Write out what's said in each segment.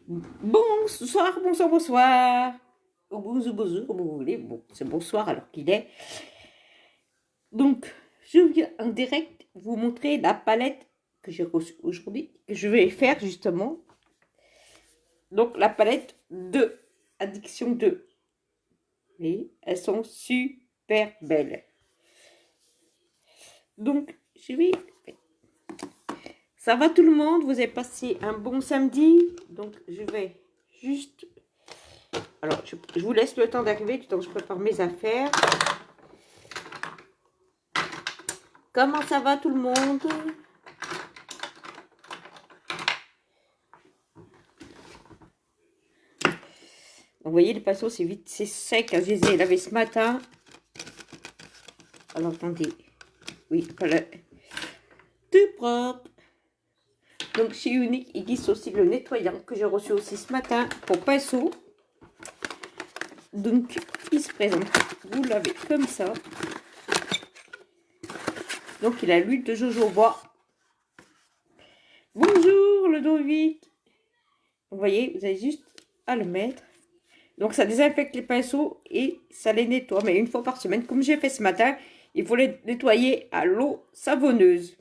Bonsoir, bonsoir, bonsoir. Ou bonjour, bonjour, comme vous voulez. Bon, c'est bonsoir alors qu'il est. Donc, je viens en direct vous montrer la palette que j'ai reçue aujourd'hui, que je vais faire justement. Donc, la palette de Addiction 2. Et elles sont super belles. Donc, je vais... Ça va tout le monde? Vous avez passé un bon samedi? Donc, je vais juste... Alors, je vous laisse le temps d'arriver, du temps que je prépare mes affaires. Comment ça va tout le monde? Vous voyez, les pinceaux, c'est vite, c'est sec. Je les ai lavés ce matin. Alors, attendez. Oui, voilà. Tout propre. Donc, chez Unique, ils glissent aussi le nettoyant que j'ai reçu aussi ce matin pour pinceau. Donc, il se présente. Vous l'avez comme ça. Donc, il a l'huile de jojoba. Bonjour, le Ludovic. Vous voyez, vous avez juste à le mettre. Donc, ça désinfecte les pinceaux et ça les nettoie. Mais une fois par semaine, comme j'ai fait ce matin, il faut les nettoyer à l'eau savonneuse.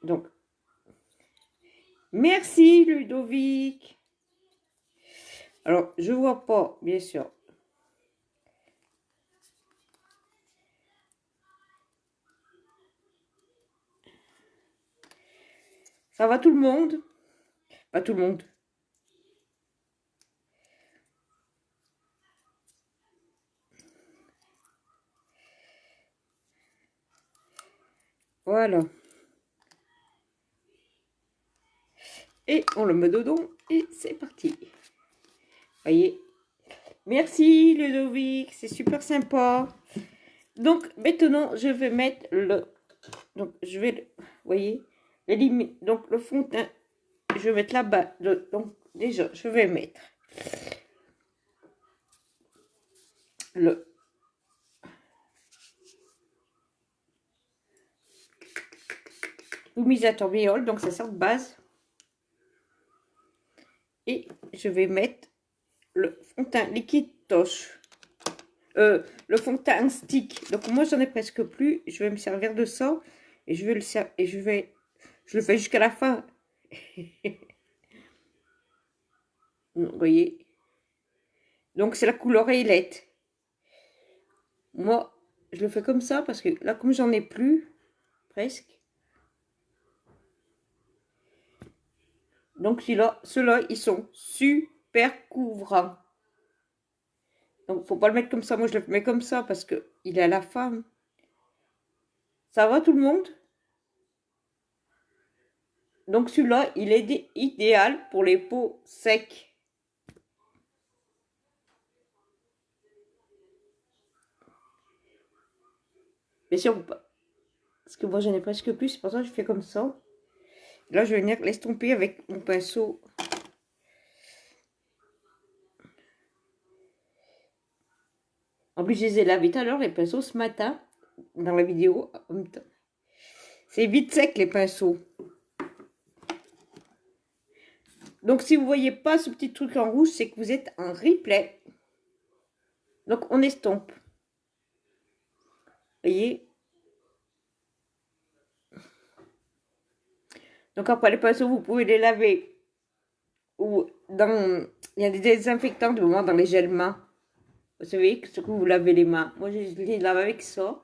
Donc, merci Ludovic. Alors, je vois pas, bien sûr. Ça va tout le monde? Pas tout le monde. Voilà. Et on le met dedans et c'est parti. Voyez. Merci Ludovic, c'est super sympa. Donc maintenant je vais mettre le... Donc je vais... Voyez. Donc le fond de teint, je vais mettre là-bas. Donc déjà je vais mettre le... Humidisateur Biol, donc ça sert de base. Et je vais mettre le fond de teint liquide Toche. Le fond de teint stick. Donc moi j'en ai presque plus. Je vais me servir de ça. Et je vais le servir. Et je le fais jusqu'à la fin. Vous voyez. Donc c'est la couleur ailette. Moi je le fais comme ça parce que là comme j'en ai plus. Presque. Donc ceux-là ils sont super couvrants. Donc faut pas le mettre comme ça. Moi je le mets comme ça parce que il est à la fin. Ça va tout le monde? Donc celui-là, il est idéal pour les peaux secs. Bien sûr, parce que moi j'en ai presque plus, c'est pour ça que je fais comme ça. Là, je vais venir l'estomper avec mon pinceau. En plus, je les ai lavés tout à l'heure, les pinceaux, ce matin, dans la vidéo. C'est vite sec, les pinceaux. Donc, si vous ne voyez pas ce petit truc en rouge, c'est que vous êtes en replay. Donc, on estompe. Vous voyez? Donc, après, les pinceaux, vous pouvez les laver. Ou dans... Il y a des désinfectants de moment dans les gels mains. Vous savez, ce que vous lavez les mains. Moi, je les lave avec ça.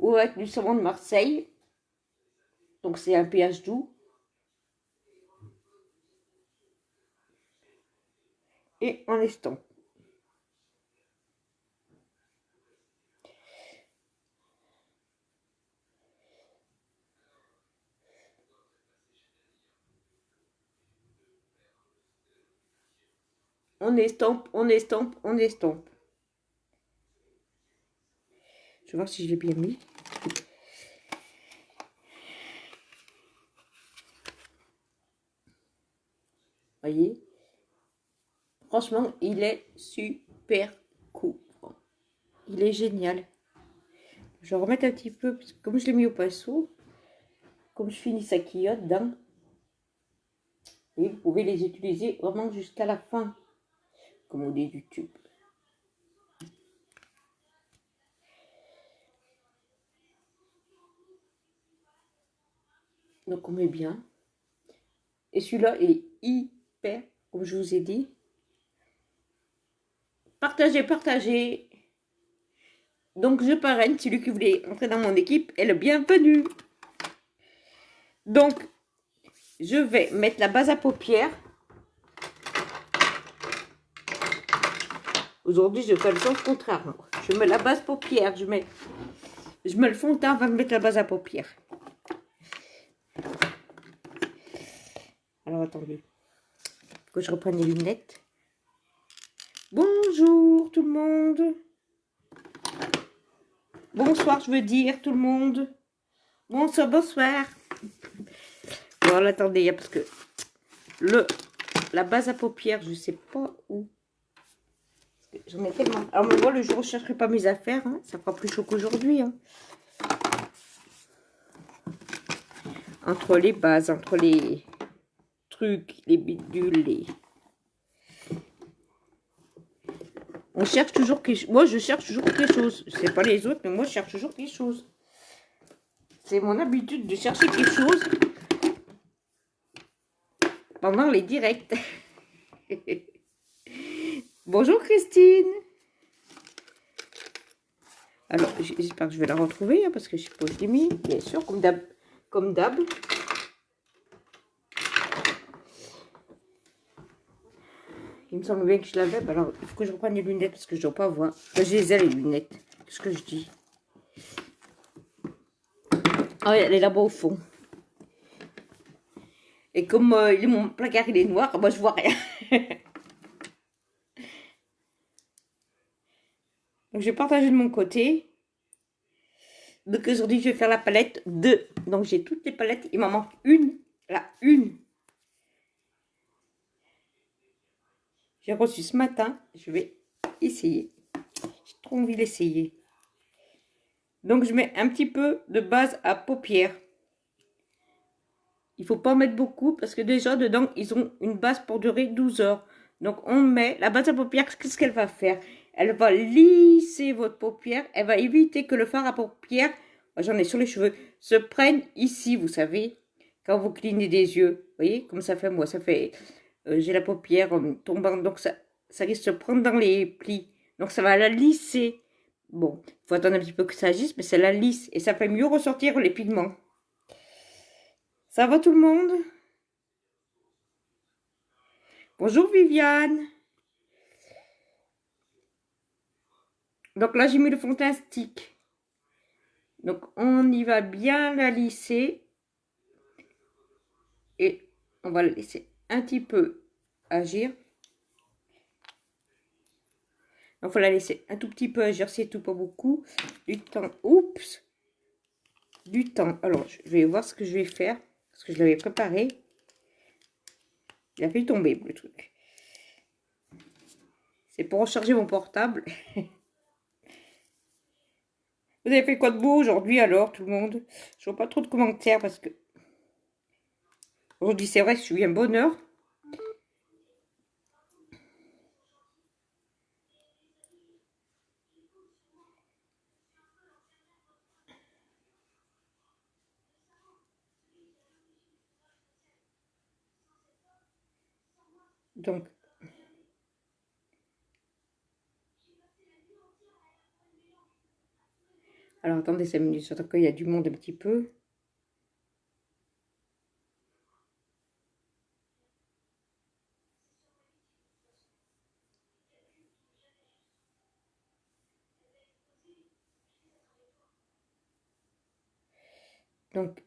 Ou avec du savon de Marseille. Donc, c'est un pH doux. Et on estompe. On estompe, on estompe, on estompe. Je vais voir si je l'ai bien mis. Voyez. Franchement, il est super cool. Il est génial. Je vais remettre un petit peu, parce que comme je l'ai mis au pinceau, comme je finis sa quillotte dedans, Et vous pouvez les utiliser vraiment jusqu'à la fin, comme on dit YouTube. Donc on met bien. Et celui-là est hyper, comme je vous ai dit. Partagez, partagez. Donc je parraine, celui qui voulait entrer dans mon équipe est le bienvenu. Donc, je vais mettre la base à paupières. Aujourd'hui, je fais le sens contraire. Je mets la base paupières, je mets le fond de teint avant de mettre la base à paupières. Alors, attendez. Que je reprenne les lunettes. Bonjour tout le monde. Bonsoir, je veux dire tout le monde. Bonsoir, bonsoir. Bon, attendez, parce que la base à paupières, je sais pas où. J'en ai tellement. Alors, moi, le jour où je ne chercherai pas mes affaires, hein, ça fera plus chaud qu'aujourd'hui. Hein. Entre les bases, entre les trucs, les bidules, les... On cherche toujours quelque chose. Moi, je cherche toujours quelque chose. Je sais pas les autres, mais moi, je cherche toujours quelque chose. C'est mon habitude de chercher quelque chose pendant les directs. Bonjour Christine. Alors, j'espère que je vais la retrouver, hein, parce que je sais pas où je l'ai mis, bien sûr, comme d'hab. Comme d'hab. Il me semble bien que je l'avais. Alors, il faut que je reprenne les lunettes, parce que je ne dois pas voir. Là, je les ai, les lunettes. Qu'est-ce que je dis? Ah, elle est là-bas au fond. Et comme mon placard, il est noir, moi, je vois rien. Donc, j'ai partagé de mon côté. Donc, aujourd'hui, je vais faire la palette 2. Donc, j'ai toutes les palettes. Il m'en manque une. Là, une. J'ai reçu ce matin. Je vais essayer. J'ai trop envie d'essayer. Donc, je mets un petit peu de base à paupières. Il ne faut pas mettre beaucoup parce que déjà, dedans, ils ont une base pour durer 12 heures. Donc, on met la base à paupières. Qu'est-ce qu'elle va faire? Elle va lisser votre paupière. Elle va éviter que le fard à paupières, j'en ai sur les cheveux, se prenne ici, vous savez, quand vous clignez des yeux. Vous voyez, comme ça fait moi. Ça fait, j'ai la paupière tombant. Donc, ça risque de se prendre dans les plis. Donc, ça va la lisser. Bon, il faut attendre un petit peu que ça agisse, mais ça la lisse. Et ça fait mieux ressortir les pigments. Ça va tout le monde? Bonjour Viviane. Donc là, j'ai mis le fond de teint stick. Donc, on y va bien la lisser. Et on va la laisser un petit peu agir. Donc, il faut la laisser un tout petit peu agir, c'est tout, pas beaucoup. Du temps, oups. Du temps. Alors, je vais voir ce que je vais faire. Parce que je l'avais préparé. Il a fait tomber le truc. C'est pour recharger mon portable. Vous avez fait quoi de beau aujourd'hui alors, tout le monde? Je vois pas trop de commentaires parce que... Aujourd'hui, c'est vrai que je suis un bonheur. Donc... Alors, attendez 5 minutes, surtout qu'il y a du monde un petit peu. Donc,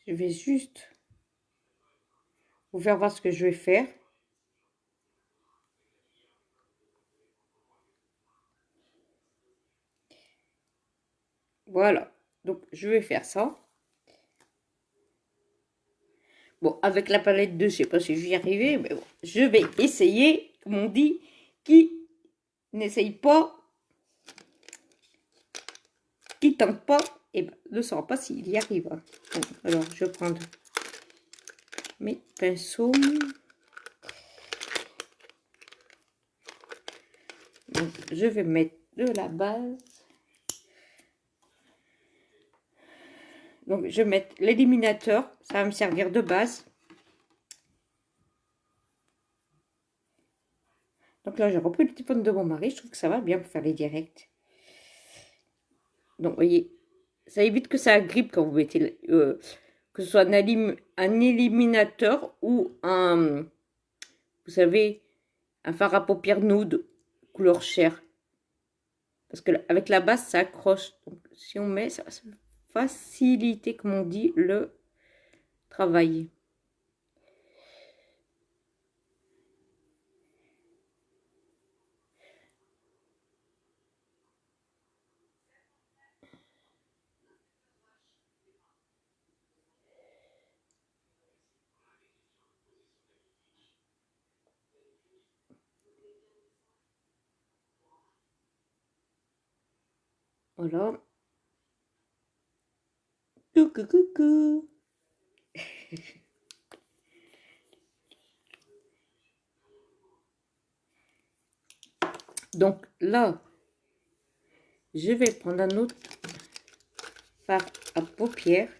je vais juste vous faire voir ce que je vais faire. Voilà. Donc, je vais faire ça. Bon, avec la palette 2, je ne sais pas si je vais y arriver, mais bon, je vais essayer, comme on dit, qui n'essaye pas, qui tente pas, eh ben, ne saura pas s'il y arrive. Bon, alors, je vais prendre mes pinceaux. Donc, je vais mettre de la base. Donc, je vais mettre l'éliminateur. Ça va me servir de base. Donc là, j'ai repris le téléphone de mon mari. Je trouve que ça va bien pour faire les directs. Donc, vous voyez, ça évite que ça agrippe quand vous mettez... que ce soit un éliminateur ou un... Vous savez, un fard à paupières nude, couleur chair. Parce que avec la base, ça accroche. Donc, si on met, ça va faciliter, comme on dit, le travail. Voilà. Coucou, coucou. Donc là, je vais prendre un autre fard à paupières.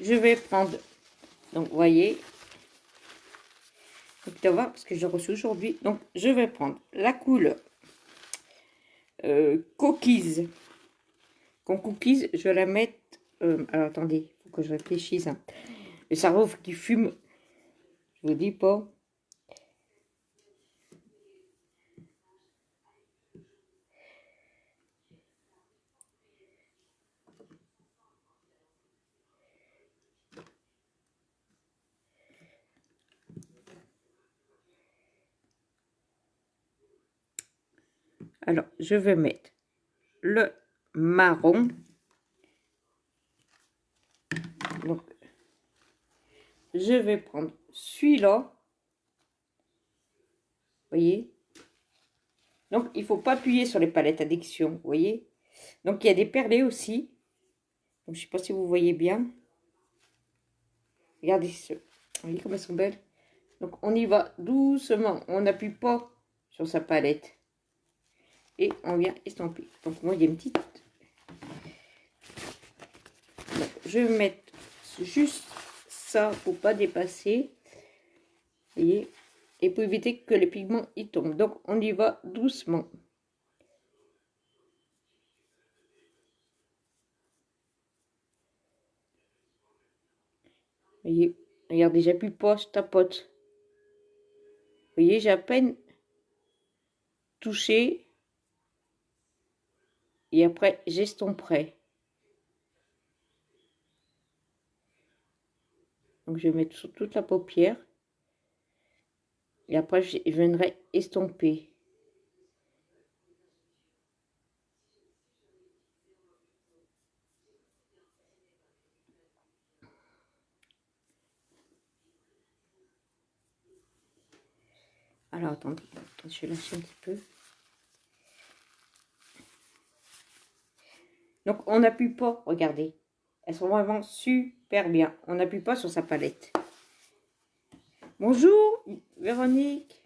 Je vais prendre, donc vous voyez, donc, voir parce que j'ai reçu aujourd'hui. Donc je vais prendre la couleur cookies. Con cookies, je vais la mettre. Alors attendez, il faut que je réfléchisse. Hein. Le cerveau qui fume, je vous dis pas. Alors, je vais mettre le marron. Donc, je vais prendre celui-là. Vous voyez? Donc, il ne faut pas appuyer sur les palettes addiction. Vous voyez? Donc, il y a des perlés aussi. Donc, je ne sais pas si vous voyez bien. Regardez ce. Vous voyez comme elles sont belles? Donc, on y va doucement. On n'appuie pas sur sa palette. Et on vient estamper. Donc, moi, il y a une petite... Donc, je vais mettre juste ça pour pas dépasser. Vous voyez? Et pour éviter que les pigments y tombent. Donc, on y va doucement. Vous voyez? Regardez, j'appuie pas, je tapote. Vous voyez, j'ai à peine touché. Et après, j'estomperai. Donc, je vais mettre sur toute la paupière. Et après, je viendrai estomper. Alors, attendez, je vais lâcher un petit peu. Donc, on n'appuie pas, regardez. Elles sont vraiment super bien. On n'appuie pas sur sa palette. Bonjour, Véronique.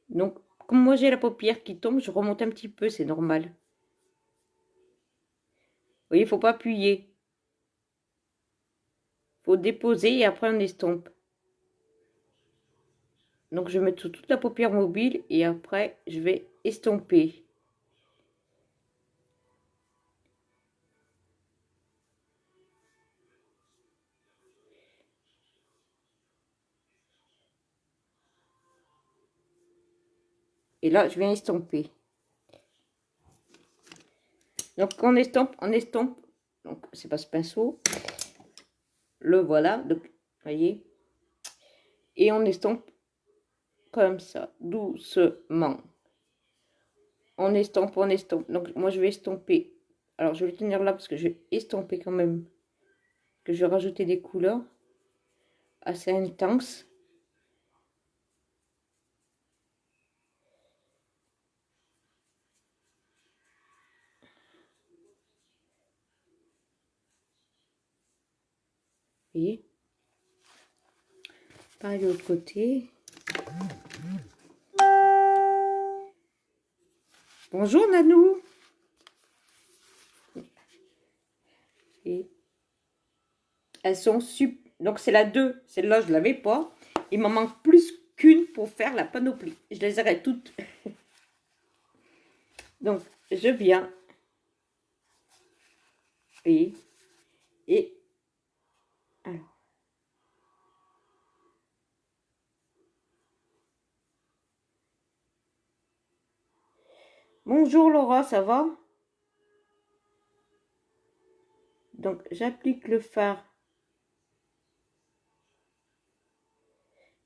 Donc, comme moi j'ai la paupière qui tombe, je remonte un petit peu, c'est normal. Vous voyez, il ne faut pas appuyer. Il faut déposer et après on estompe. Donc, je vais mettre sur toute la paupière mobile et après, je vais estomper. Et là, je viens estomper. Donc, on estompe Donc, c'est pas ce pinceau. Le voilà. Donc, vous voyez. Et on estompe comme ça, doucement. On estompe, on estompe. Donc, moi, je vais estomper. Alors, je vais le tenir là parce que je vais estomper quand même. Que je vais rajouter des couleurs assez intenses. Vous voyez. Pareil de l'autre côté. Bonjour Nanou. Et elles sont super. Donc c'est la 2. Celle-là, je ne l'avais pas. Il m'en manque plus qu'une pour faire la panoplie. Je les aurai toutes. Donc, je viens. Et alors. Bonjour Laura, ça va? Donc, j'applique le fard.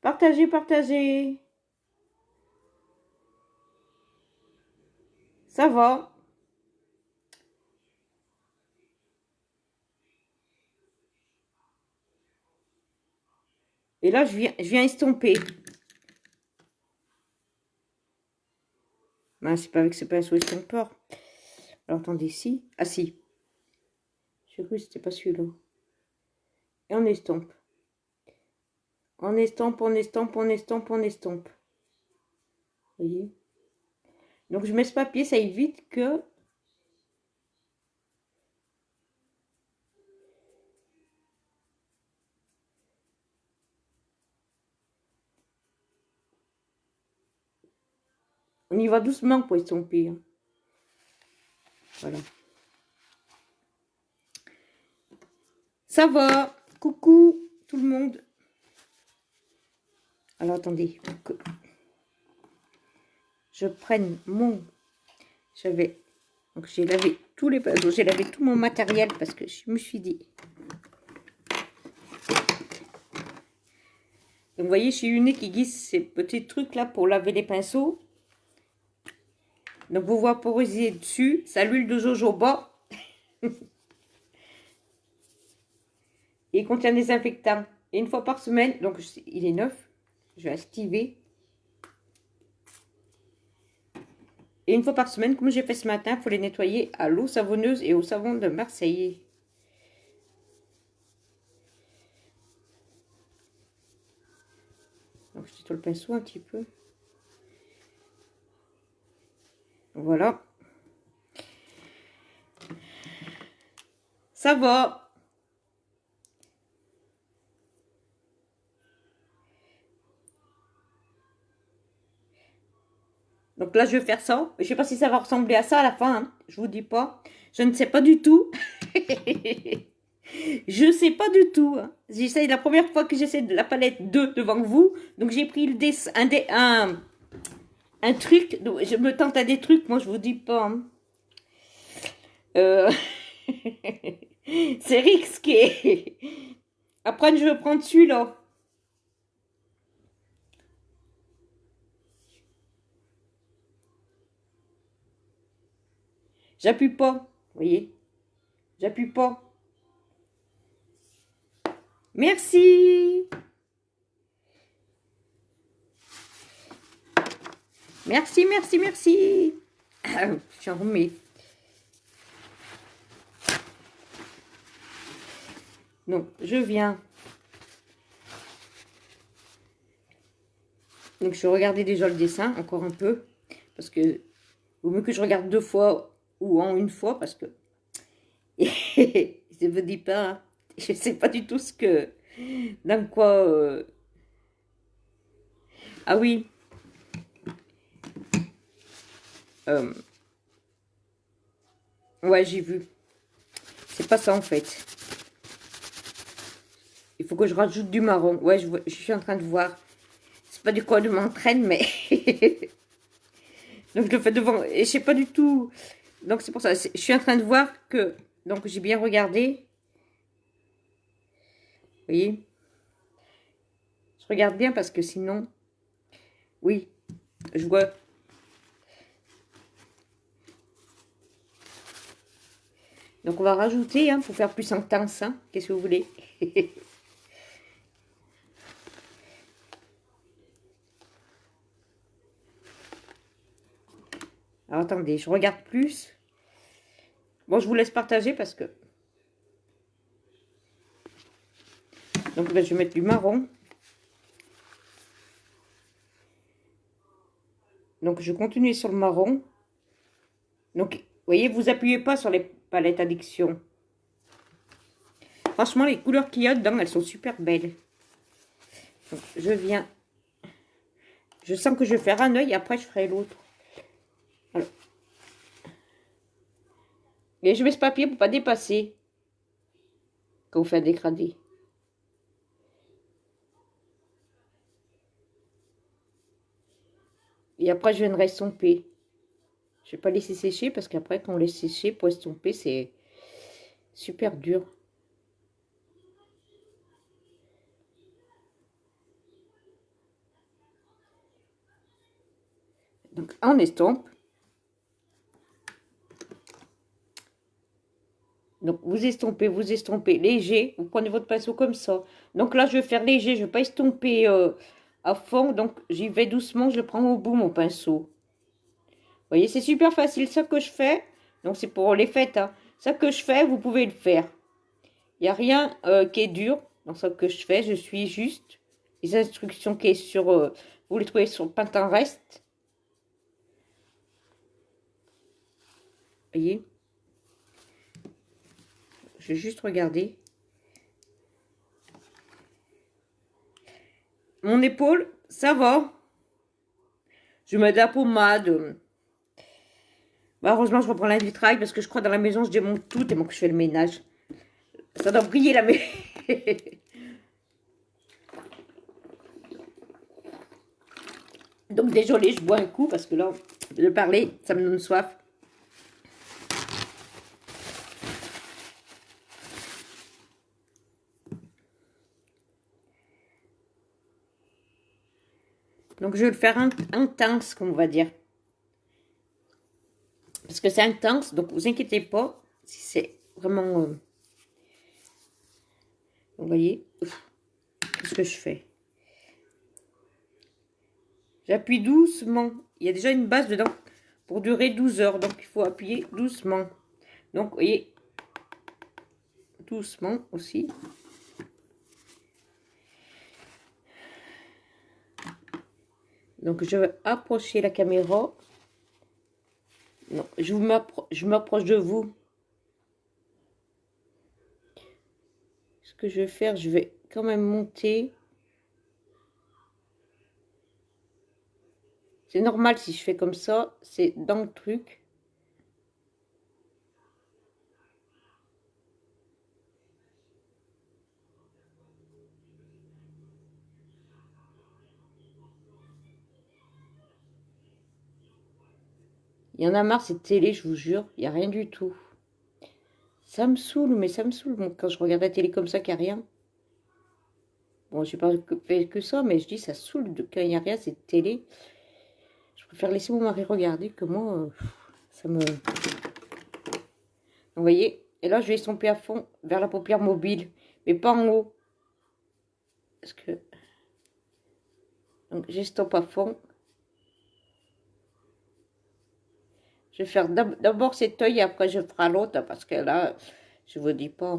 Partagez, partagez. Ça va. Et là, je viens estomper. Ben, c'est pas avec ce pinceau estompeur. Alors, attendez, si. Ah, si. Je crois que c'était pas celui-là. Et on estompe. On estompe, on estompe, on estompe, on estompe. Vous voyez? Donc, je mets ce papier, ça évite que... On y va doucement pour estomper. Hein. Voilà. Ça va. Coucou tout le monde. Alors, attendez. Que je prenne mon... Donc, j'ai lavé tous les pinceaux. J'ai lavé tout mon matériel parce que je me suis dit... Donc, vous voyez, chez Uné qui glisse ces petits trucs là pour laver les pinceaux. Donc, vous vaporisez dessus. Ça l'huile de jojoba. Et il contient des désinfectant. Et une fois par semaine, donc il est neuf. Je vais activer. Et une fois par semaine, comme j'ai fait ce matin, il faut les nettoyer à l'eau savonneuse et au savon de Marseille. Donc, je nettoie le pinceau un petit peu. Voilà. Ça va. Donc là, je vais faire ça. Je ne sais pas si ça va ressembler à ça à la fin. Hein. Je vous dis pas. Je ne sais pas du tout. Je ne sais pas du tout. Hein. J'essaye la première fois que j'essaie de la palette 2 devant vous. Donc j'ai pris le dessin, un truc. Je me tente à des trucs. Moi, je vous dis pas. Hein. C'est risqué. Après, je vais prendre celui-là. J'appuie pas. Vous voyez? J'appuie pas. Merci. Merci, merci, merci. J'en remets. Donc, je viens. Donc, je regardais déjà le dessin, encore un peu. Parce que, vaut mieux que je regarde 2 fois ou en une fois, parce que je ne vous dis pas, hein, je ne sais pas du tout ce que, dans quoi... Ah oui. Ouais, j'ai vu. C'est pas ça, en fait. Il faut que je rajoute du marron. Ouais, je suis en train de voir. C'est pas du quoi je m'entraîne, mais... Donc, je le fais devant... Et je sais pas du tout... Donc, c'est pour ça. Je suis en train de voir que Donc, j'ai bien regardé. Vous voyez? Je regarde bien parce que sinon... Oui, je vois... Donc, on va rajouter, hein, pour faire plus intense. Hein. Qu'est-ce que vous voulez? Alors, attendez, je regarde plus. Bon, je vous laisse partager parce que... Donc, là, je vais mettre du marron. Donc, je continue sur le marron. Donc, vous voyez, vous appuyez pas sur les palettes addiction. Franchement, les couleurs qu'il y a dedans, elles sont super belles. Donc, je viens... Je sens que je vais faire un œil, après je ferai l'autre. Voilà. Et je mets ce papier pour pas dépasser quand vous faites un dégradé. Et après, je viendrai estomper. Je vais pas laisser sécher parce qu'après, quand on laisse sécher pour estomper, c'est super dur. Donc, on estompe. Donc, vous estompez léger. Vous prenez votre pinceau comme ça. Donc là, je vais faire léger. Je ne vais pas estomper à fond. Donc, j'y vais doucement. Je le prends au bout, mon pinceau. Vous voyez, c'est super facile. Ça que je fais. Donc, c'est pour les fêtes. Hein. Ça que je fais, vous pouvez le faire. Il n'y a rien qui est dur dans ce que je fais. Je suis juste les instructions qui sont sur... vous les trouvez sur Pinterest. Vous voyez. Je vais juste regarder. Mon épaule, ça va. Je mets de la pommade. Bah, heureusement, je reprends lundi du travail parce que je crois dans la maison, je démonte tout tellement que je fais le ménage. Ça doit briller la maison. Donc, désolé, je bois un coup parce que là, de parler, ça me donne soif. Donc, je vais le faire intense, comme on va dire. Parce que c'est intense, donc vous inquiétez pas si c'est vraiment... vous voyez, ce que je fais. J'appuie doucement. Il y a déjà une base dedans pour durer 12 heures. Donc, il faut appuyer doucement. Donc, vous voyez, doucement aussi. Donc, je vais approcher la caméra. Non, je m'approche de vous. Ce que je vais faire, je vais quand même monter. C'est normal si je fais comme ça, c'est dans le truc. Il y en a marre cette télé, je vous jure, il n'y a rien du tout. Ça me saoule, mais ça me saoule quand je regarde la télé comme ça qu'il n'y a rien. Bon, je n'ai pas fait que ça, mais je dis ça saoule quand il n'y a rien, cette télé. Je préfère laisser mon mari regarder que moi, ça me... Vous voyez, et là, je vais estomper à fond vers la paupière mobile, mais pas en haut. Parce que... Donc, j'estompe à fond. Je vais faire d'abord cet œil et après je ferai l'autre, parce que là, je vous dis pas...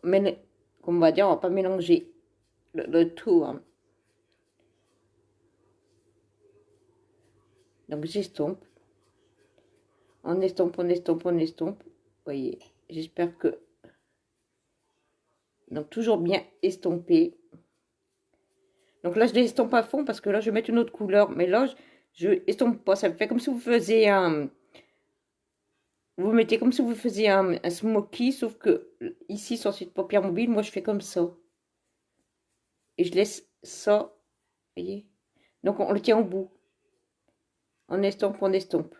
Mais, comme on va dire, on va pas mélanger le tout. Hein. Donc, j'estompe. On estompe, on estompe, on estompe. Vous voyez, j'espère que... Donc, toujours bien estompé. Donc là, je l'estompe à fond parce que là, je vais mettre une autre couleur. Mais là, je estompe pas. Ça me fait comme si vous faisiez un... Vous mettez comme si vous faisiez un smoky, sauf que ici, sur cette paupière mobile, moi, je fais comme ça. Et je laisse ça, vous voyez. Donc, on le tient au bout. On estompe, on estompe.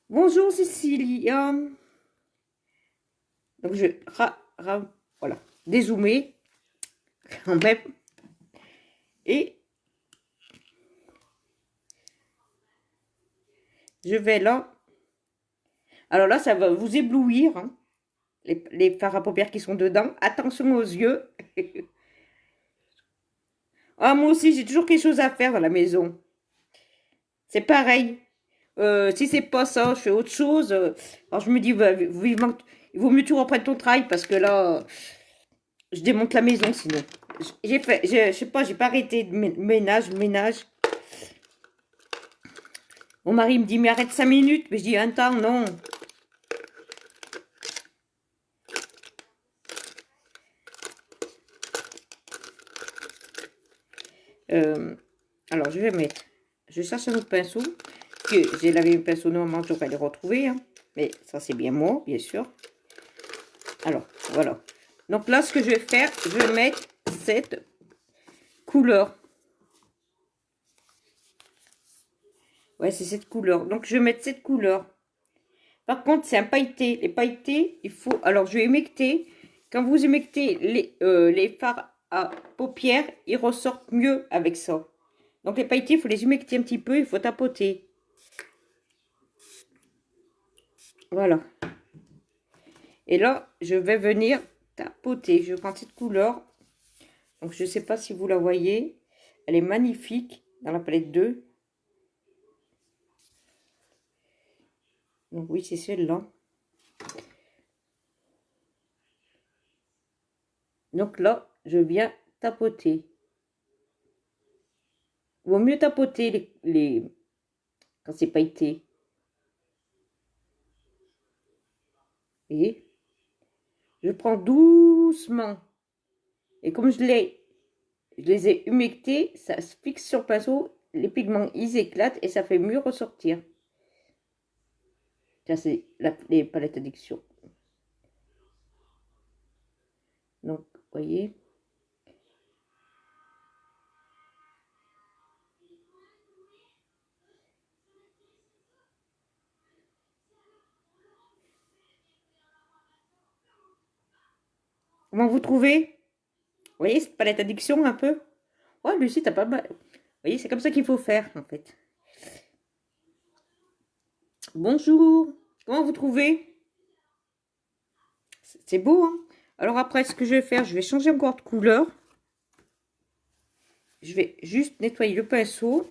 Bonjour Cécilia. Donc je voilà, dézoomer quand même. Et je vais là. Alors là, ça va vous éblouir, hein, les fards à paupières qui sont dedans. Attention aux yeux. Ah, moi aussi, j'ai toujours quelque chose à faire dans la maison. C'est pareil. Si c'est pas ça, je fais autre chose. Alors je me dis, bah, vivement, il vaut mieux que tu reprennes ton travail parce que là, je démonte la maison sinon. J'ai fait, je sais pas, j'ai pas arrêté de ménage. Mon mari me dit, mais arrête 5 minutes. Mais je dis, un temps, non. Euh, alors, je vais mettre... Je cherche un autre pinceau. Que j'ai lavé le pinceau, normalement, j'aurais les retrouver. Hein. Mais ça, c'est bien moi, bien sûr. Alors, voilà. Donc là, ce que je vais faire, je vais mettre cette couleur. Ouais, c'est cette couleur. Donc, je vais mettre cette couleur. Par contre, c'est un pailleté. Les pailletés, il faut... Alors, je vais émecter. Quand vous émectez les fards à paupières, ils ressortent mieux avec ça. Donc, les pailletés, il faut les humecter un petit peu. Il faut tapoter. Voilà. Et là, je vais venir tapoter. Je prends cette couleur. Donc, je ne sais pas si vous la voyez. Elle est magnifique dans la palette 2. Donc, oui, c'est celle-là. Donc là, je viens tapoter. Il vaut mieux tapoter quand c'est pailleté. Vous voyez? Je prends doucement. Et comme je les ai humectés, ça se fixe sur le pinceau. Les pigments, ils éclatent et ça fait mieux ressortir. Ça, c'est les palettes addiction. Donc, vous voyez? Comment vous trouvez? Vous voyez cette palette addiction un peu? Ouais, Lucie, t'as pas mal. Vous voyez, c'est comme ça qu'il faut faire, en fait. Bonjour. Comment vous trouvez? C'est beau, hein? Alors après, ce que je vais faire, je vais changer encore de couleur. Je vais juste nettoyer le pinceau.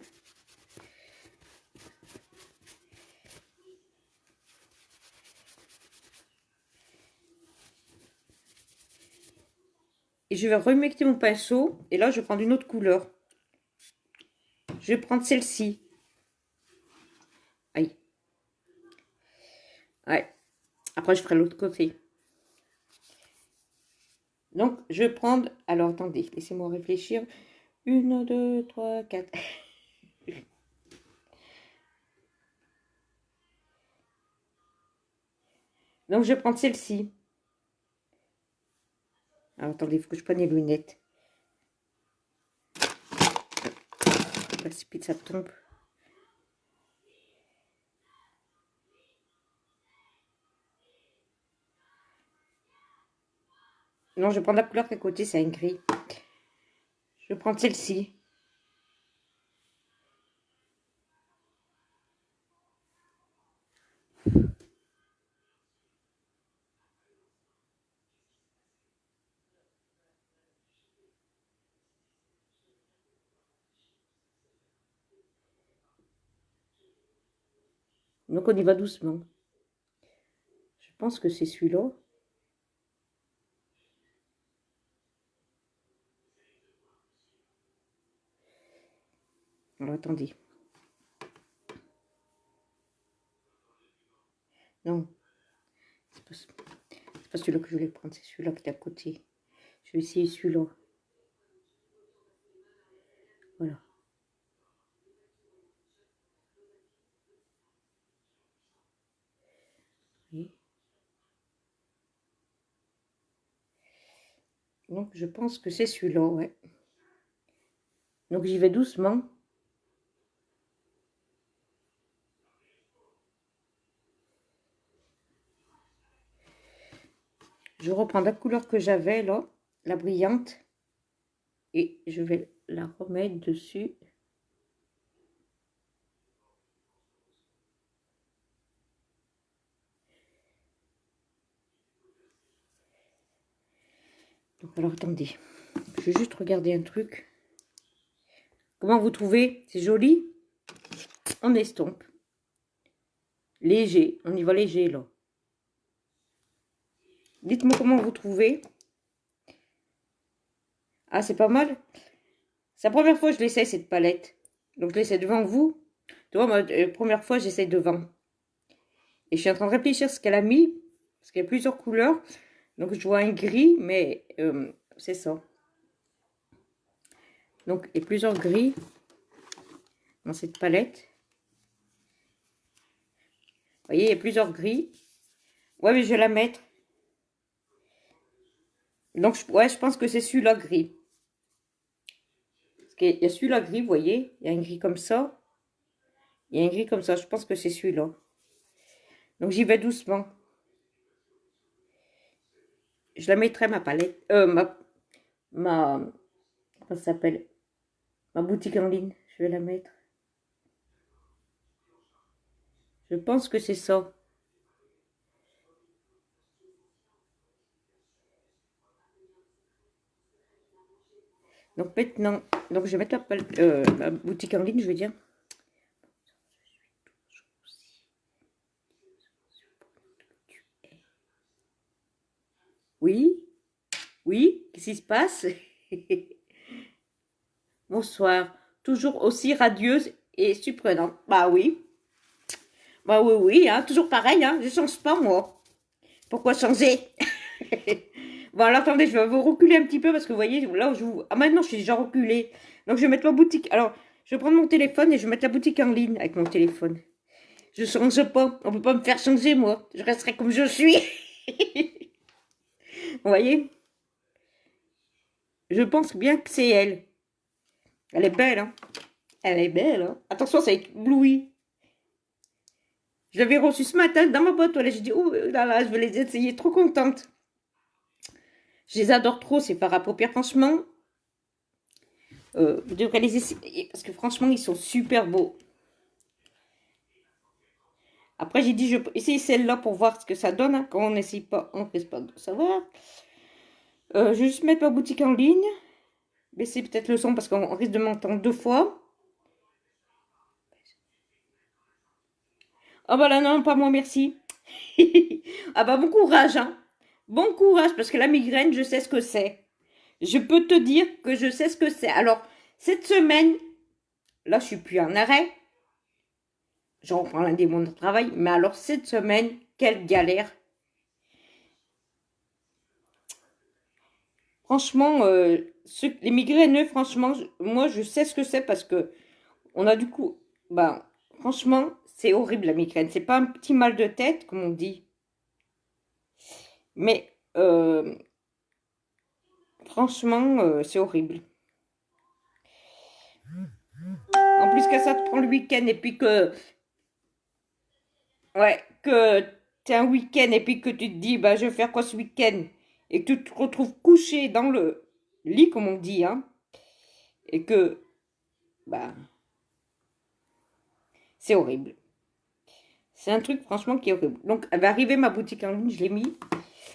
Et je vais remecter mon pinceau. Et là, je vais prendre une autre couleur. Je vais prendre celle-ci. Aïe. Ouais. Après, je ferai l'autre côté. Donc, je vais prendre... Alors, attendez. Laissez-moi réfléchir. 1, 2, 3, 4. Donc, je vais prendre celle-ci. Alors, attendez, il faut que je prenne les lunettes. Là, c'est ça tombe. Non, je vais prendre la couleur qui est à côté, c'est un gris. Je vais prendre celle-ci. Donc, on y va doucement. Je pense que c'est celui-là. Alors, attendez. Non. C'est pas celui-là que je voulais prendre. C'est celui-là qui est à côté. Je vais essayer celui-là. Voilà. Oui. Donc, je pense que c'est celui-là, ouais. Donc, j'y vais doucement. je reprends la couleur que j'avais là, la brillante. Et je vais la remettre dessus. Donc alors attendez, je vais juste regarder un truc. Comment vous trouvez? C'est joli? On estompe. Léger, on y va léger là. Dites-moi comment vous trouvez. Ah, c'est pas mal. C'est la première fois que je l'essaye cette palette. Donc je l'essaie devant vous. Tu vois, moi, la première fois, j'essaie devant. Et je suis en train de réfléchir ce qu'elle a mis. Parce qu'il y a plusieurs couleurs. Donc je vois un gris, mais c'est ça. Donc il y a plusieurs gris dans cette palette. Vous voyez, il y a plusieurs gris. Ouais, mais je vais la mettre. Donc, ouais, je pense que c'est celui-là gris. Parce qu'il y a celui-là gris, vous voyez. Il y a un gris comme ça. Il y a un gris comme ça. Je pense que c'est celui-là. Donc, j'y vais doucement. Je la mettrai, ma palette. Comment ça s'appelle? Ma boutique en ligne. Je vais la mettre. Je pense que c'est ça. Donc, maintenant, donc je vais mettre ma boutique en ligne, je veux dire. Oui, oui, qu'est-ce qui se passe? Bonsoir, toujours aussi radieuse et surprenante. Bah oui, oui, hein, toujours pareil, hein, je change pas moi. Pourquoi changer? Bon, alors attendez, je vais vous reculer un petit peu parce que vous voyez, là où je vous... Ah, maintenant je suis déjà reculée. Donc je vais mettre ma boutique. Alors, je vais prendre mon téléphone et je vais mettre la boutique en ligne avec mon téléphone. Je change pas, on peut pas me faire changer moi. Je resterai comme je suis. Vous voyez? Je pense bien que c'est elle. Elle est belle, hein? Elle est belle, hein? Attention, ça éblouit. Je l'avais reçue ce matin dans ma boîte aux lettres. J'ai dit, oh là là, je vais les essayer, trop contente. Je les adore trop, ces fards à paupières, franchement. Vous devrez les essayer, parce que franchement, ils sont super beaux. Après, j'ai dit, je peux essayer celle-là pour voir ce que ça donne. Hein. Quand on n'essaye pas, on ne risque pas de savoir. Je vais juste mettre ma boutique en ligne. Baisser peut-être le son parce qu'on risque de m'entendre 2 fois. Ah bah là, non, pas moi, merci. Ah bah bon courage, hein. Bon courage, parce que la migraine, je sais ce que c'est. Je peux te dire que je sais ce que c'est. Alors, cette semaine, là, je suis plus en arrêt. Je reprends lundi mon travail. Mais alors, cette semaine, quelle galère. Franchement, les migraineux, franchement, moi, je sais ce que c'est parce que on a du coup... Ben, franchement, c'est horrible la migraine. C'est pas un petit mal de tête, comme on dit. Mais, franchement, c'est horrible. En plus que ça te prend le week-end et puis que... Ouais, que t'es un week-end et puis que tu te dis, bah, je vais faire quoi ce week-end? Et que tu te retrouves couché dans le lit, comme on dit, hein. Et que, bah, c'est horrible. C'est un truc, franchement, qui est horrible. Donc, elle va arriver, ma boutique en ligne, je l'ai mis.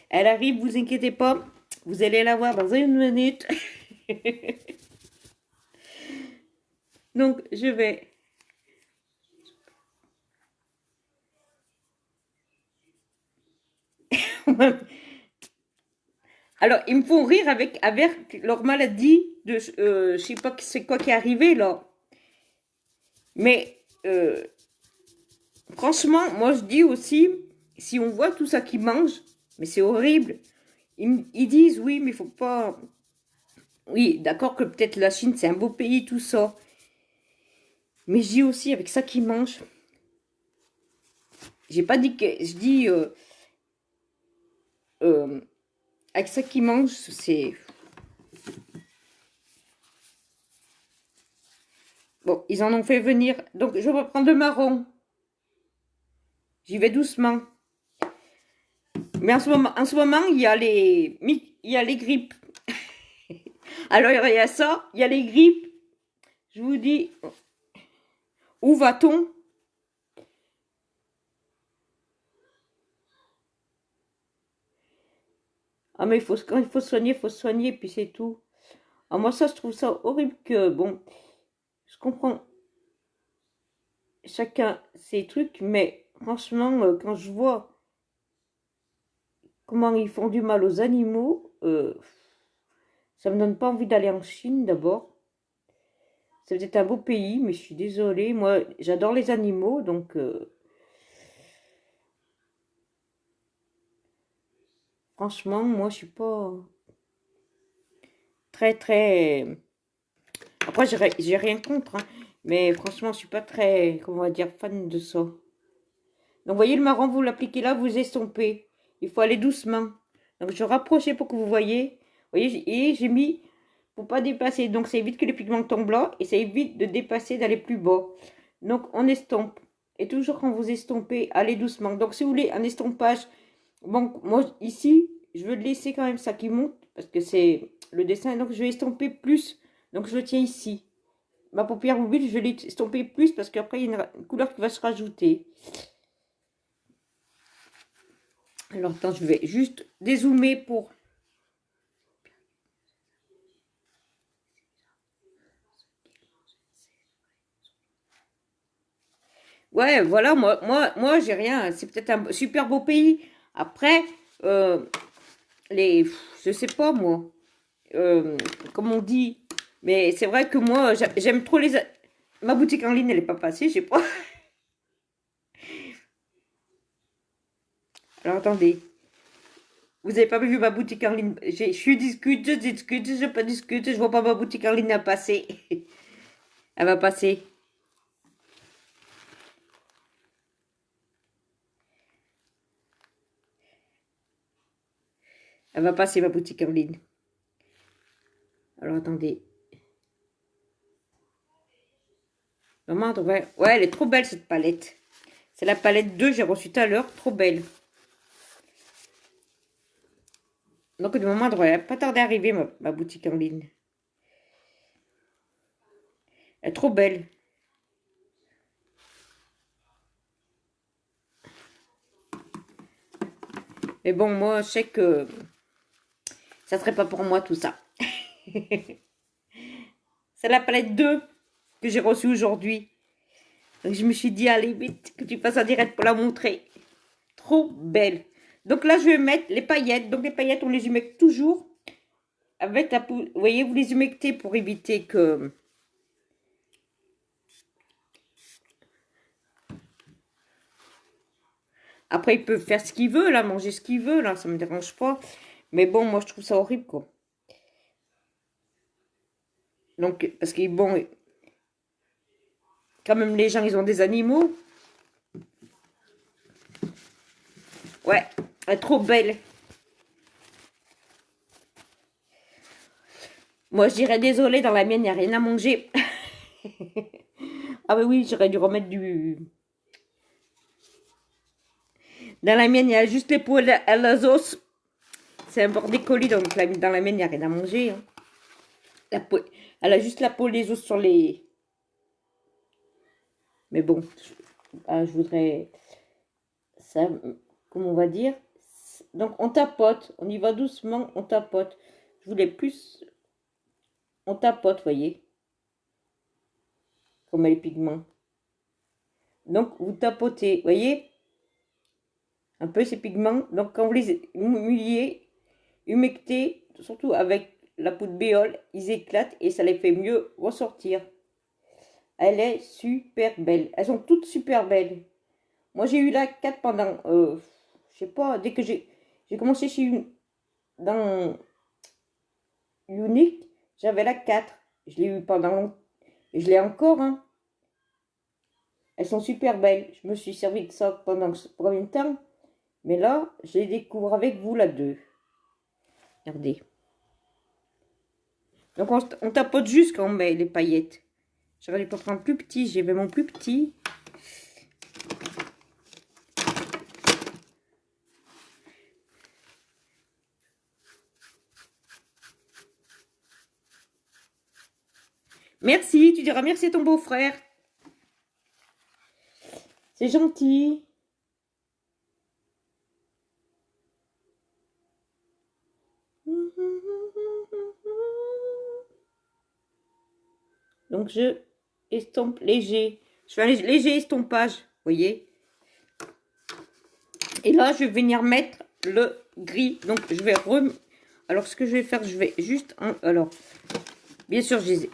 Elle arrive, vous inquiétez pas. Vous allez la voir dans une minute. Donc, je vais... Alors, ils me font rire avec leur maladie de... je sais pas c'est quoi qui est arrivé, là. Mais, franchement, moi, je dis aussi, si on voit tout ça qu'ils mangent, mais c'est horrible. Ils disent, oui, mais il faut pas... Oui, d'accord que peut-être la Chine, c'est un beau pays, tout ça. Mais je dis aussi, avec ça qu'ils mangent... J'ai pas dit que... Je dis... avec ça qu'ils mangent, c'est... Bon, ils en ont fait venir. Donc, je vais prendre le marron. J'y vais doucement. Mais en ce moment, il y a les grippes. Alors, il y a ça, il y a les grippes. Je vous dis, où va-t-on? Ah, mais quand il faut se soigner, puis c'est tout. Ah, moi, ça, je trouve ça horrible que, bon, je comprends chacun ses trucs, mais franchement, quand je vois comment ils font du mal aux animaux, ça me donne pas envie d'aller en Chine d'abord. C'est peut-être un beau pays, mais je suis désolée. Moi, j'adore les animaux, donc franchement, moi, je suis pas très, très. Après, j'ai rien contre, hein, mais franchement, je suis pas très, comment on va dire, fan de ça. Donc, vous voyez le marron, vous l'appliquez là, vous estompez. Il faut aller doucement. Donc, je rapproche pour que vous voyez. Vous voyez, et j'ai mis pour pas dépasser. Donc, ça évite que les pigments tombent là et ça évite de dépasser, d'aller plus bas. Donc, on estompe. Et toujours quand vous estompez, allez doucement. Donc, si vous voulez un estompage, bon, moi, ici, je veux laisser quand même ça qui monte parce que c'est le dessin. Donc, je vais estomper plus. Donc, je le tiens ici. Ma paupière mobile, je vais l'estomper plus parce qu'après, il y a une couleur qui va se rajouter. Alors, attends, je vais juste dézoomer pour... Ouais, voilà, moi j'ai rien. C'est peut-être un super beau pays. Après, euh, je sais pas, moi, comme on dit. Mais c'est vrai que moi, j'aime trop les... Ma boutique en ligne, elle est pas passée, je sais pas. Alors, attendez. Vous avez pas vu ma boutique en ligne? Je suis discute, je pas discute, je vois pas ma boutique en ligne à passer. Elle va passer. Elle va passer, ma boutique en ligne. Alors, attendez. Maman, ouais, elle est trop belle, cette palette. C'est la palette 2 j'ai reçue tout à l'heure. Trop belle. Donc, du moment, elle devrait pas tarder à arriver, ma boutique en ligne. Elle est trop belle. Mais bon, moi, je sais que ça serait pas pour moi, tout ça. C'est la palette 2 que j'ai reçue aujourd'hui. Donc, je me suis dit, allez, vite, que tu passes en direct pour la montrer. Trop belle. Donc là, je vais mettre les paillettes. Donc, les paillettes, on les humecte toujours avec la poudre. Vous voyez, vous les humectez pour éviter que... Après, il peut faire ce qu'il veut, là, manger ce qu'il veut, là, ça me dérange pas. Mais bon, moi, je trouve ça horrible, quoi. Donc, parce que, bon, quand même, les gens, ils ont des animaux. Ouais, elle est trop belle. Moi, je dirais désolé, dans la mienne, il n'y a rien à manger. Ah bah oui, j'aurais dû remettre du... Dans la mienne, il y a juste les peaux à la sauce. C'est un bordé colis, donc dans la mienne, il n'y a rien à manger. Hein. La peau... Elle a juste la peau, les os sur les... Mais bon, je voudrais... Ça, comment on va dire? Donc, on tapote. On y va doucement, on tapote. Je voulais plus... On tapote, voyez. Comme les pigments. Donc, vous tapotez, voyez? Un peu ces pigments. Donc, quand vous les mouillez, humectez, surtout avec la poudre béole, ils éclatent et ça les fait mieux ressortir. Elle est super belle. Elles sont toutes super belles. Moi, j'ai eu la 4 pendant, je sais pas, dès que j'ai commencé dans Unique, j'avais la 4. Je l'ai eu pendant longtemps. Et je l'ai encore, hein. Elles sont super belles. Je me suis servi de ça pendant combien de temps? Mais là, je les découvre avec vous, la 2. Regardez. Donc, on tapote juste quand on met les paillettes. J'aurais dû pas prendre plus petit. J'ai mon plus petit. Merci, tu diras merci à ton beau-frère. C'est gentil. Donc, je estompe léger. Je fais un léger estompage, vous voyez. Et là, je vais venir mettre le gris. Donc, je vais Alors, ce que je vais faire, je vais juste... Alors, bien sûr, je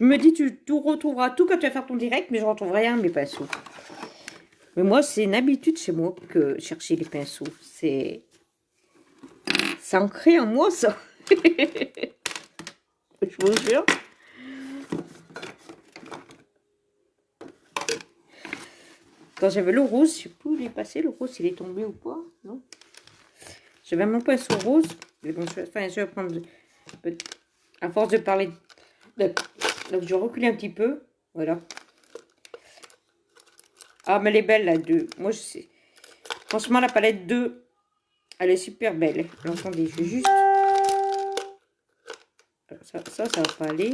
me dis, tu retrouveras tout quand tu vas faire ton direct, mais je ne retrouve rien, mes pinceaux. Mais moi, c'est une habitude chez moi que chercher les pinceaux. C'est ancré en moi, ça. Je vous jure. Quand j'avais le rose, je ne sais plus où il est passé. Le rose, il est tombé ou pas? Non. J'avais mon pinceau rose. Mais bon, je vais prendre... À force de parler... Donc, je vais reculer un petit peu. Voilà. Ah, mais elle est belle, la 2. Moi, je sais. Franchement, la palette 2, elle est super belle. Alors, attendez, je vais juste... Ça va pas aller.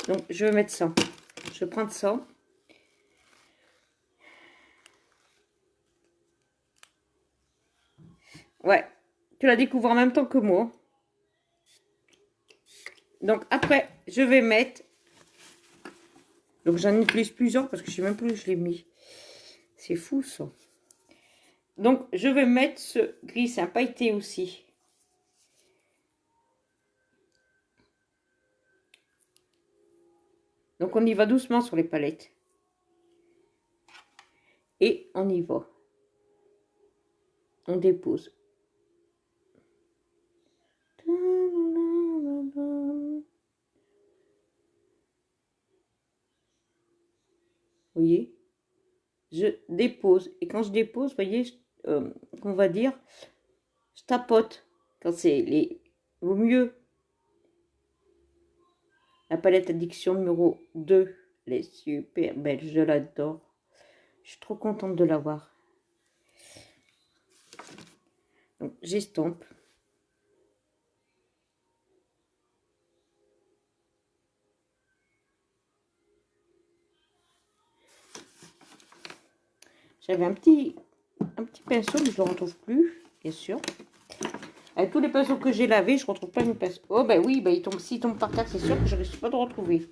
Donc, je vais mettre ça. Je vais prendre ça. Ouais. Tu la découvres en même temps que moi. Donc, après, je vais mettre... Donc, j'en utilise plusieurs parce que je sais même plus où je l'ai mis. C'est fou, ça. Donc, je vais mettre ce gris. C'est un pailleté aussi. Donc, on y va doucement sur les palettes. Et on y va. On dépose. Vous voyez, je dépose. Et quand je dépose, vous voyez, qu'on va dire, je tapote. Quand c'est les... Vaut mieux. La palette addiction numéro 2. Elle est super belle, je l'adore. Je suis trop contente de l'avoir. Donc, j'estompe. J'avais un petit pinceau, mais je ne le retrouve plus, bien sûr. Avec tous les pinceaux que j'ai lavés, je ne retrouve pas mes pinceaux. Oh, ben oui, ben, s'il tombe par terre, c'est sûr que je ne risque pas de retrouver.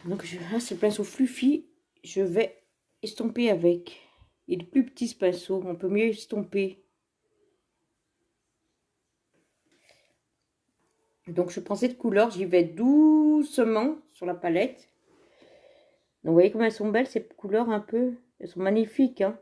Donc, là, c'est le pinceau fluffy. Je vais estomper avec. Il est plus petit ce pinceau, on peut mieux estomper. Donc, je prends cette couleur, j'y vais doucement sur la palette. Donc, vous voyez comme elles sont belles, ces couleurs un peu. Elles sont magnifiques, hein.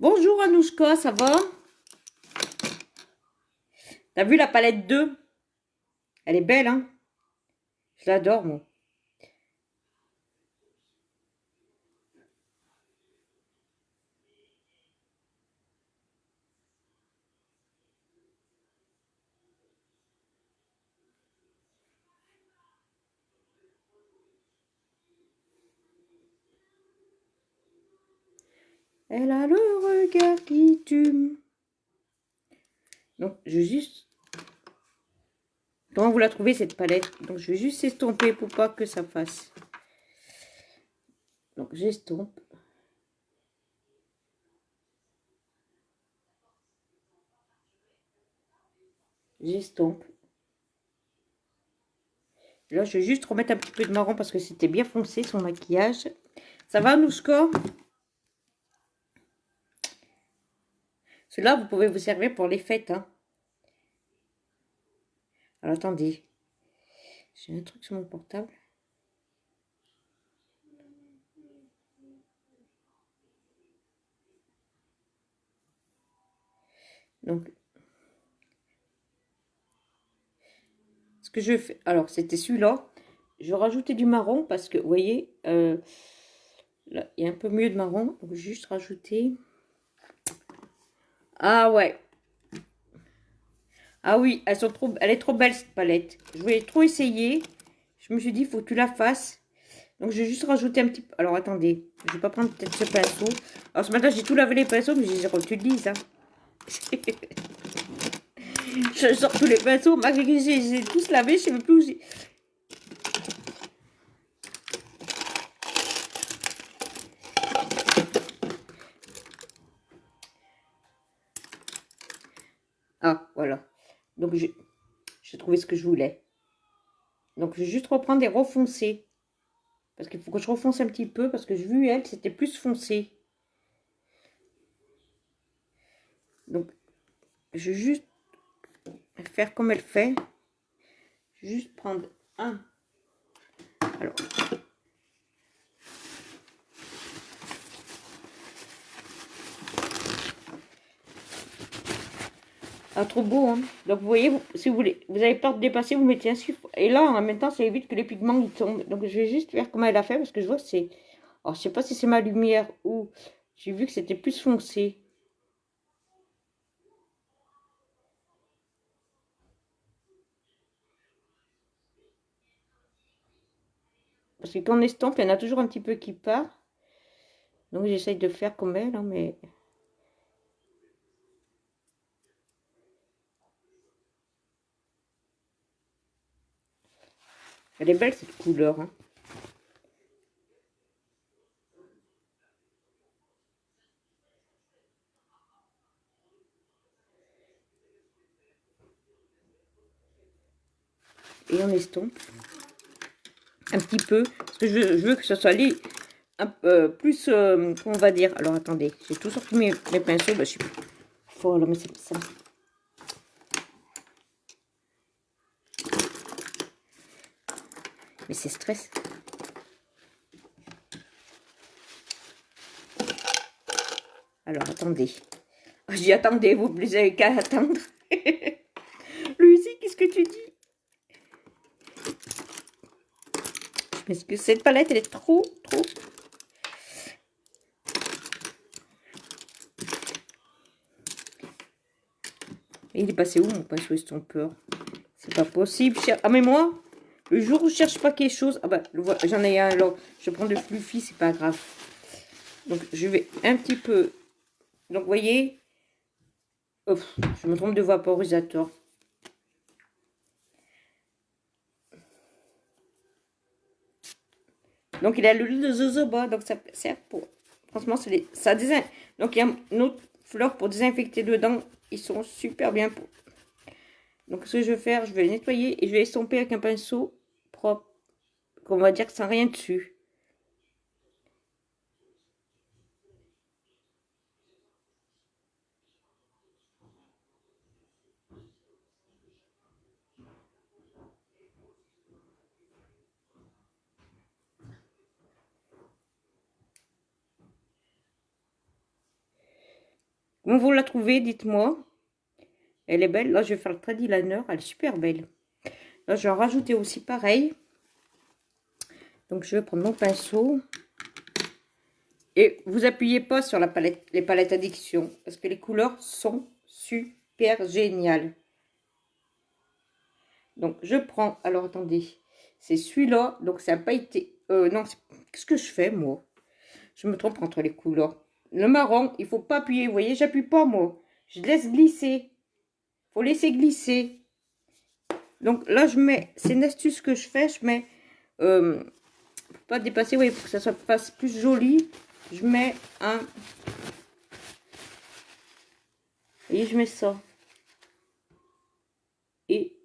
Bonjour Anouchka, ça va? T'as vu la palette 2? Elle est belle, hein? Je l'adore, moi. Elle a le regard qui tue. Donc, je vais juste... Comment vous la trouvez, cette palette? Donc, je vais juste estomper pour pas que ça fasse. Donc, j'estompe. J'estompe. Là, je vais juste remettre un petit peu de marron parce que c'était bien foncé, son maquillage. Ça va, Anouchka? Celui-là, vous pouvez vous servir pour les fêtes, hein. Alors, attendez. J'ai un truc sur mon portable. Donc, ce que je fais... Alors, c'était celui-là. Je vais rajouter du marron parce que, vous voyez, là, il y a un peu mieux de marron. Donc, je vais juste rajouter... Ah ouais. Ah oui, elle est trop belle cette palette. Je voulais trop essayer. Je me suis dit, il faut que tu la fasses. Donc, je vais juste rajouter un petit peu. Alors, attendez. Je vais pas prendre peut-être ce pinceau. Alors, ce matin, j'ai tout lavé les pinceaux, mais j'ai réutilisé, hein. Je sors tous les pinceaux. Malgré que j'ai tous lavés, je sais même plus où j'ai... Ah, voilà. Donc, j'ai trouvé ce que je voulais. Donc, je vais juste reprendre et refoncer. Parce qu'il faut que je refonce un petit peu. Parce que j'ai vu, elle, c'était plus foncé. Donc, je vais juste faire comme elle fait. Je vais juste prendre un. Alors. Ah, trop beau, hein. Donc, vous voyez, si vous voulez, vous avez peur de dépasser, vous mettez un chiffre. Et là, en même temps, ça évite que les pigments ils tombent. Donc, je vais juste faire comme elle a fait. Parce que je vois que c'est... Alors, je sais pas si c'est ma lumière ou... J'ai vu que c'était plus foncé. Parce que quand on estompe, il y en a toujours un petit peu qui part. Donc, j'essaye de faire comme elle, hein, mais... Elle est belle, cette couleur, hein. Et on estompe. Un petit peu. Parce que je veux que ce soit un peu plus... comment on va dire. Alors, attendez. J'ai tout sorti mes pinceaux. Bah, je suis... Voilà, mais c'est ça. Mais c'est stress. Alors, attendez. J'y attendais, vous avez qu'à attendre. Lucie, qu'est-ce que tu dis? Parce que cette palette, elle est trop. Et il est passé où, mon pinceau estompeur? C'est pas possible. Ah, mais moi, le jour où je cherche pas quelque chose... Ah bah, j'en ai un, là. Je prends de Fluffy, c'est pas grave. Donc, je vais un petit peu... Donc, vous voyez... Oh, je me trompe de vaporisateur. Donc, il a le de jojoba. Donc, ça sert pour... Franchement, ça désinfecte. Donc, il y a une autre fleur pour désinfecter dedans. Ils sont super bien pour... Donc, ce que je vais faire, je vais les nettoyer et je vais estomper avec un pinceau propre. On va dire que sans rien dessus. Comment vous la trouvez, dites-moi. Elle est belle. Là, je vais faire le Trady Liner. Elle est super belle. Là, je vais en rajouter aussi pareil. Donc, je vais prendre mon pinceau. Et vous appuyez pas sur la palette, les palettes addiction. Parce que les couleurs sont super géniales. Donc, je prends... Alors, attendez. C'est celui-là. Donc, ça n'a pas été... non, qu'est-ce que je fais, moi? Je me trompe entre les couleurs. Le marron, il faut pas appuyer. Vous voyez, j'appuie pas, moi. Je laisse glisser. Faut laisser glisser. Donc, là, je mets... C'est une astuce que je fais. Je mets... pour pas dépasser, oui, pour que ça soit fasse plus joli. Je mets un... Et je mets ça. Et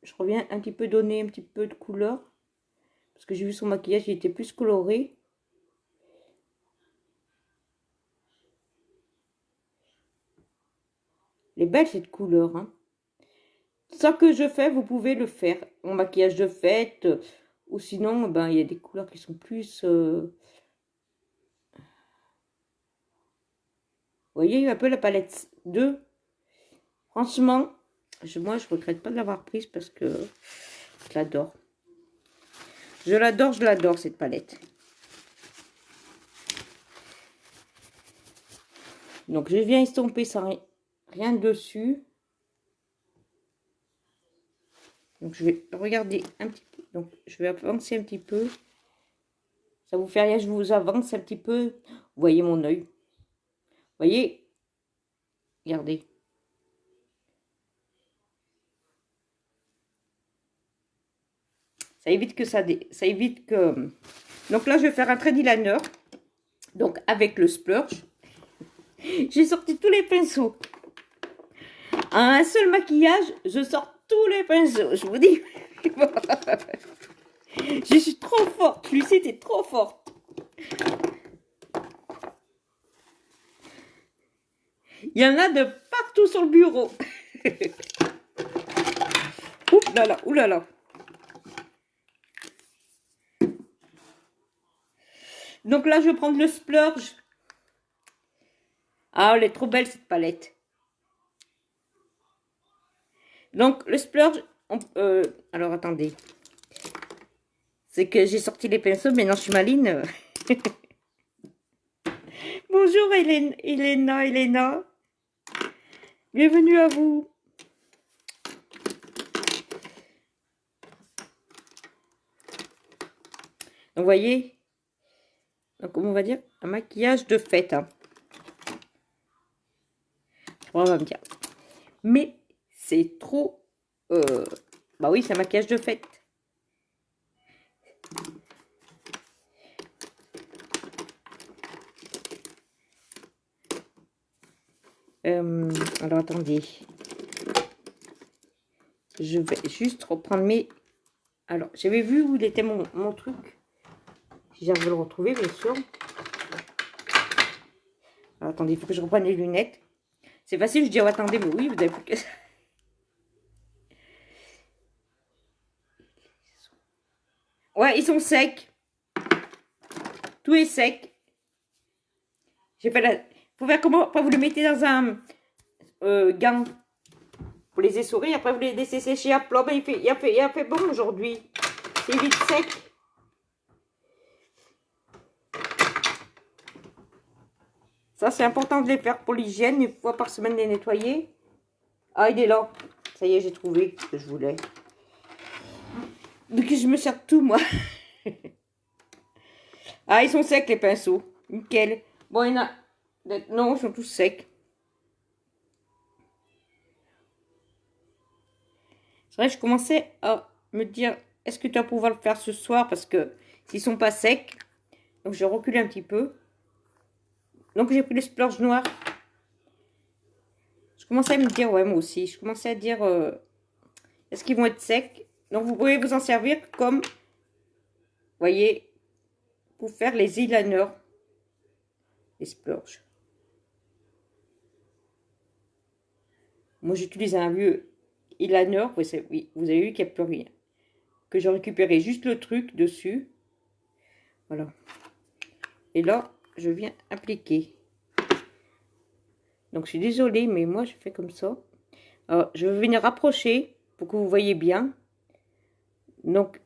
je reviens un petit peu donner un petit peu de couleur. Parce que j'ai vu son maquillage, il était plus coloré. Elle est belle cette couleur, hein. ça que je fais, vous pouvez le faire en maquillage de fête. Ou sinon, ben, il y a des couleurs qui sont plus... Vous voyez un peu la palette 2. Franchement, moi, je regrette pas de l'avoir prise parce que je l'adore. Je l'adore, cette palette. Donc, je viens estomper sans rien dessus. Donc, je vais regarder un petit peu. Donc, je vais avancer un petit peu. Ça vous fait rien, je vous avance un petit peu. Vous voyez mon œil. Vous voyez? Regardez. Ça évite que ça... Ça évite que... Donc là, je vais faire un trait d'eyeliner. Donc, avec le splurge. J'ai sorti tous les pinceaux. À un seul maquillage, je sors tous les pinceaux. Je vous dis. Je suis trop forte. Lucie, t'es trop forte. Il y en a de partout sur le bureau. Ouh là là, ouh là là. Donc là, je vais prendre le splurge. Ah, elle est trop belle cette palette. Donc le splurge, alors attendez. C'est que j'ai sorti les pinceaux, mais non, je suis maline. Bonjour Elena. Bienvenue à vous. Donc, vous voyez, donc, comment on va dire, un maquillage de fête. Hein. On va me dire. Mais c'est trop... bah oui, c'est un maquillage de fête. Alors, attendez. Je vais juste reprendre mes... Alors, j'avais vu où il était mon truc. Si j'arrive à le retrouver, bien sûr. Alors, attendez, il faut que je reprenne les lunettes. C'est facile, je dis, oh, attendez, mais oui, vous avez plus que ça. Ouais, ils sont secs. Tout est sec. J'ai fait la... Faut faire comment? Après, vous le mettez dans un gant. Vous les essorez, après vous les laissez sécher à plat. Ben, il a fait bon aujourd'hui. C'est vite sec. Ça, c'est important de les faire pour l'hygiène. Une fois par semaine, les nettoyer. Ah, il est là. Ça y est, j'ai trouvé ce que je voulais. Donc, je me sers tout, moi. Ah, ils sont secs, les pinceaux. Nickel. Bon, il y en a... Non, ils sont tous secs. C'est vrai, je commençais à me dire, est-ce que tu vas pouvoir le faire ce soir? Parce que s'ils sont pas secs, donc je recule un petit peu. Donc j'ai pris le splurge noir. Je commençais à me dire, ouais, moi aussi. Je commençais à dire, est-ce qu'ils vont être secs? Donc vous pouvez vous en servir comme, vous voyez, pour faire les eyeliners. Les splurges. Moi j'utilise un vieux eyeliner. Oui, vous avez vu qu'il n'y a plus rien. Que j'ai récupéré juste le truc dessus. Voilà. Et là, je viens appliquer. Donc, je suis désolée, mais moi, je fais comme ça. Alors, je vais venir rapprocher pour que vous voyez bien. Donc,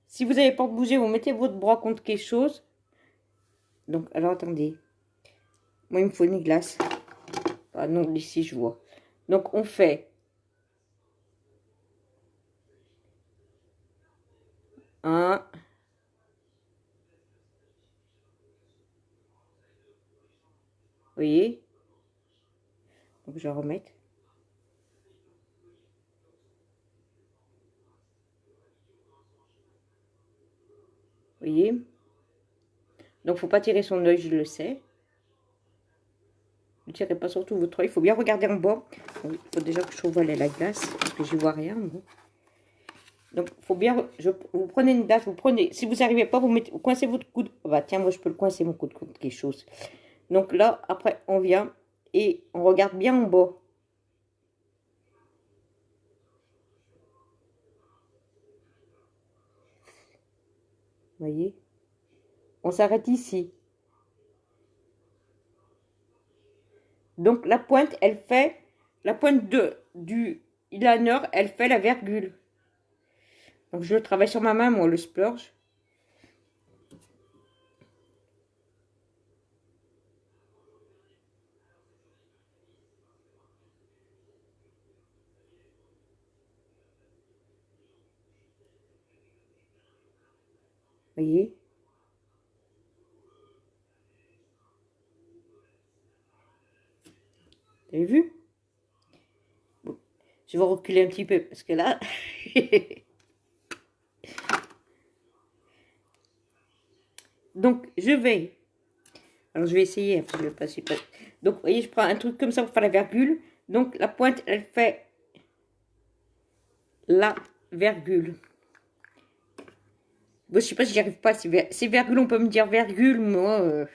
si vous n'avez pas bougé, vous mettez votre bras contre quelque chose. Donc, alors, attendez. Moi, il me faut une glace. Ah non, ici, je vois. Donc, on fait... Un... Vous voyez? Donc, je vais remettre. Vous voyez? Donc, faut pas tirer son œil, je le sais. Ne tirez pas surtout votre œil. Il faut bien regarder en bas. Il faut déjà que je trouve la glace. Parce que je vois rien. Bon. Donc, il faut bien... vous prenez une glace. Vous prenez... Si vous n'arrivez pas, vous coincez votre coude. Oh, bah, tiens, moi, je peux le coincer, mon coude, contre quelque chose. Donc là, après, on vient et on regarde bien en bas. voyez? On s'arrête ici. Donc la pointe, elle fait, la pointe du eyeliner, elle fait la virgule. Donc je le travaille sur ma main, moi, le splurge. Voyez? Vous avez vu? Bon, je vais reculer un petit peu parce que là... Donc, je vais... Alors, je vais essayer. Parce que je vais passer... Donc, vous voyez, je prends un truc comme ça pour faire la virgule. Donc, la pointe, elle fait la virgule. Bon, je sais pas si j'y arrive pas. Ces virgules, on peut me dire virgule. Moi,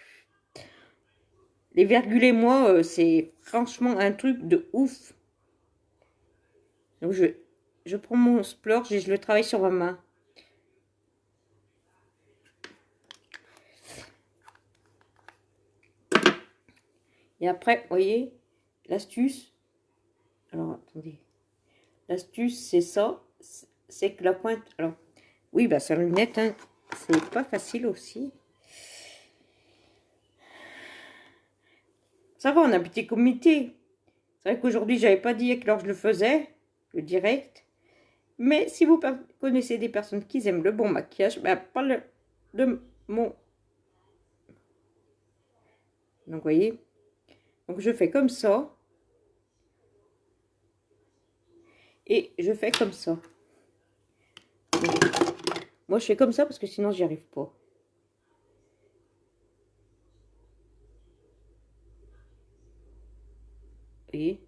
les virgules et moi, c'est franchement un truc de ouf. Donc, je prends mon splurge et je le travaille sur ma main. Et après, vous voyez, l'astuce. Alors, attendez. L'astuce, c'est ça. C'est que la pointe... Alors, oui, bah, sa lunette, hein, c'est pas facile aussi. Ça va, on a un petit comité. C'est vrai qu'aujourd'hui, j'avais pas dit à quelle heure je le faisais, le direct. Mais si vous connaissez des personnes qui aiment le bon maquillage, ben, parle de mon... Donc, vous voyez. Donc, je fais comme ça. Et je fais comme ça. Donc, moi, je fais comme ça parce que sinon, j'y arrive pas. Vous voyez.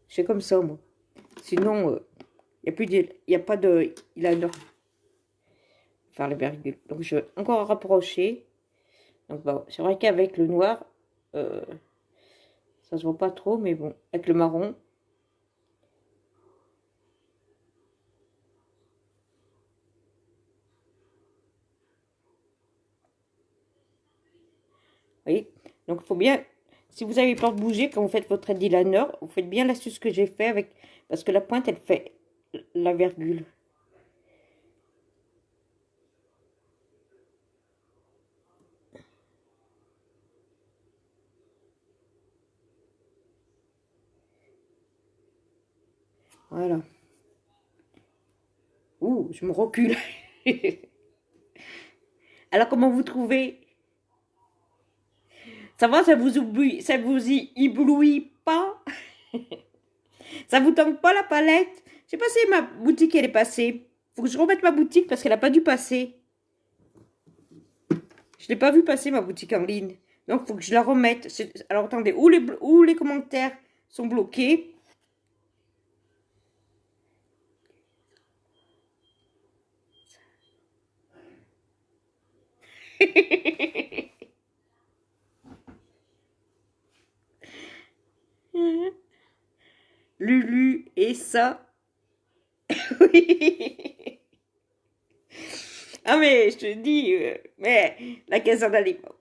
Je fais comme ça, moi. Sinon, il n'y a pas de... Il adore faire les virgules. Donc, je vais encore rapprocher. Donc, bon, c'est vrai qu'avec le noir, ça se voit pas trop, mais bon, avec le marron. Vous voyez. Donc, il faut bien... Si vous avez peur de bouger quand vous faites votre eyeliner, vous faites bien l'astuce que j'ai fait avec... Parce que la pointe, elle fait la virgule. Voilà. Ouh, je me recule. Alors, comment vous trouvez? Ça va, ça vous y éblouit pas? Ça vous tente pas la palette? Je sais pas si ma boutique, elle est passée. Faut que je remette ma boutique parce qu'elle a pas dû passer. Je l'ai pas vu passer, ma boutique en ligne. Donc, il faut que je la remette. Alors, attendez, où les commentaires sont bloqués? Lulu et ça. Oui. Ah, mais je te dis, mais la caisse en allait pas.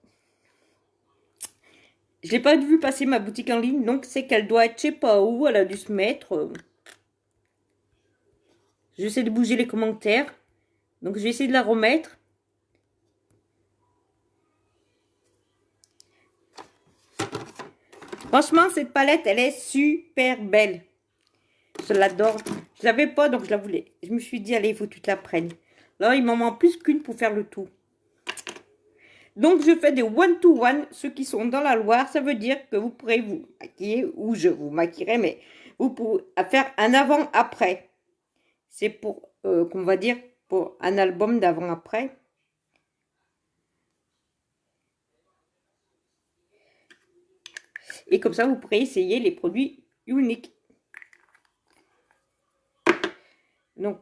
Je l'ai pas vu passer ma boutique en ligne, donc c'est qu'elle doit être, je sais pas où, elle a dû se mettre. J'essaie de bouger les commentaires. Donc, je vais essayer de la remettre. Franchement, cette palette, elle est super belle. Je l'adore. Je l'avais pas, donc je la voulais. Je me suis dit, allez, il faut que tu te la prennes. Là, il m'en manque plus qu'une pour faire le tout. Donc, je fais des one-to-one. Ceux qui sont dans la Loire, ça veut dire que vous pourrez vous maquiller, ou je vous maquillerai, mais vous pourrez faire un avant-après. C'est pour, qu'on va dire, pour un album d'avant-après. Et comme ça, vous pourrez essayer les produits uniques. Donc,